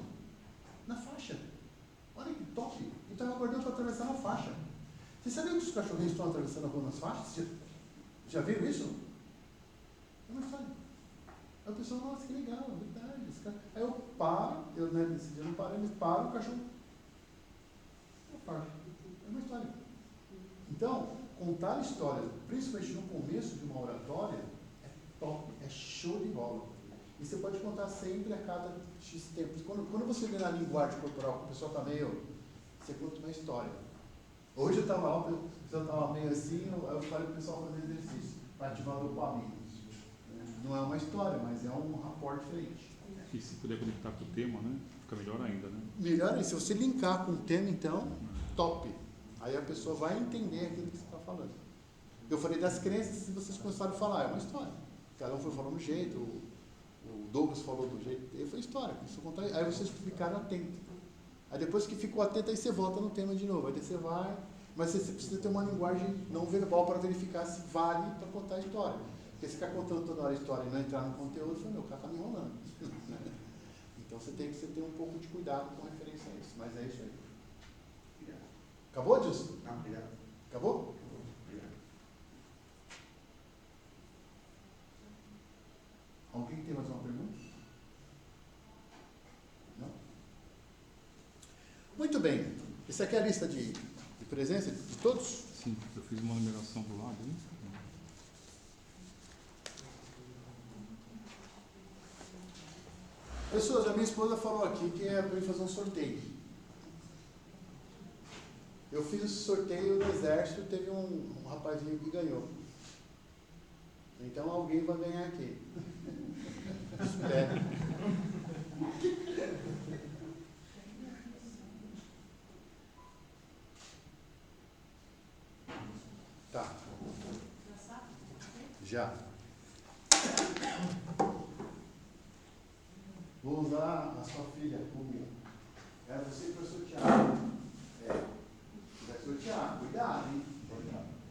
Na faixa. Olha que top. Ele estava aguardando para atravessar na faixa. Você sabia que os cachorrinhos estão atravessando a rua nas faixas? Já viram isso? É uma história. Aí a pessoa, nossa, que legal, verdade. Aí eu paro, nesse dia eu não parei, mas paro, o cachorro. Eu paro. É uma história. Então, contar histórias, principalmente no começo de uma oratória, é top, é show de bola. E você pode contar sempre a cada X tempo. Quando você vê na linguagem corporal que o pessoal está meio, você conta uma história. Hoje eu estava lá, o pessoal estava meio assim, eu falei para o pessoal fazer exercício, para ativar o dopamina. Não é uma história, mas é um rapport diferente.
E se puder conectar com o tema, né? Fica melhor ainda, né?
Melhor ainda, se você linkar com o tema, então, top. Aí a pessoa vai entender aquilo que você está falando. Eu falei das crenças, se vocês começaram a falar, é uma história. Cada um foi falando um jeito, o Douglas falou do jeito, ele foi história. Aí vocês ficaram atentos. Aí depois que ficou atento, aí você volta no tema de novo. Aí você vai, mas você precisa ter uma linguagem não verbal para verificar se vale para contar a história. Porque se ficar contando toda hora a história e não entrar no conteúdo, você fala, o cara está me enrolando. Então você tem que ter um pouco de cuidado com referência a isso. Mas é isso aí.
Obrigado.
Acabou, Dilson?
Não, obrigado.
Acabou?
Obrigado.
Alguém tem mais uma pergunta? Não? Muito bem. Essa aqui é a lista de presença de todos?
Sim, eu fiz uma numeração do lado, hein?
Pessoas, a minha esposa falou aqui que é para eu fazer um sorteio. Eu fiz esse sorteio no exército, teve um rapazinho que ganhou. Então alguém vai ganhar aqui. Espero. Tá. Já. Vou usar a sua filha como. É você que vai sortear. É. Vai sortear. Cuidado, hein?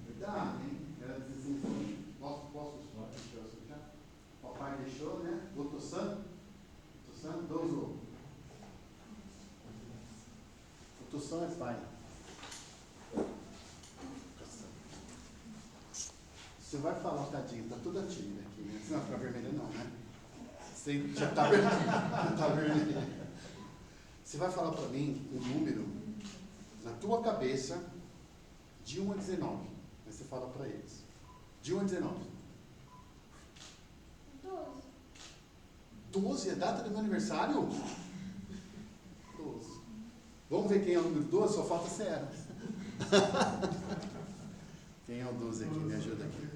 Cuidado, hein? Ela diz assim, posso sortear? Papai deixou, né? Votosan? Dozo. Votosan é pai. Você vai falar, tadinho, tá toda tímida aqui, né? Você não vai ficar vermelha não, né? Você já está vermelho. Você vai falar para mim um número na tua cabeça de 1 a 19. Aí você fala para eles. De 1 a 19.
12.
12 é a data do meu aniversário? 12. Vamos ver quem é o número 12? Só falta ser ela. Quem é o 12 aqui? Me ajuda aqui.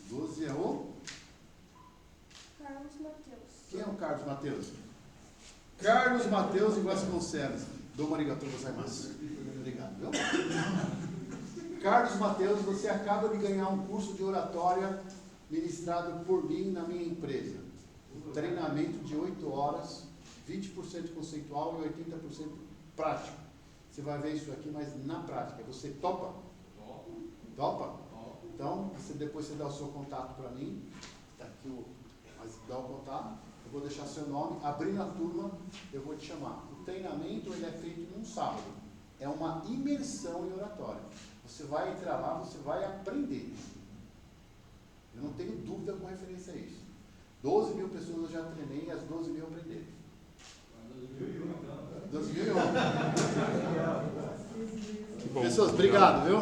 12 é o...
Carlos Mateus.
Quem é o Carlos Mateus? Carlos Mateus e Vasconcelos. Domo arigatou gozaimasu. Obrigado, viu? Carlos Mateus, você acaba de ganhar um curso de oratória ministrado por mim na minha empresa. Um treinamento de 8 horas, 20% conceitual e 80% prático. Você vai ver isso aqui, mas na prática. Você topa? Topa? Então, depois você dá o seu contato para mim. Está aqui mas dá o contato. Eu vou deixar seu nome. Abrindo a turma, eu vou te chamar. O treinamento ele é feito num sábado. É uma imersão em oratória. Você vai entrar lá, você vai aprender. Eu não tenho dúvida com referência a isso. 12 mil pessoas eu já treinei e as 12 mil aprenderam. 2001 então. 2001. Pessoas, obrigado, viu?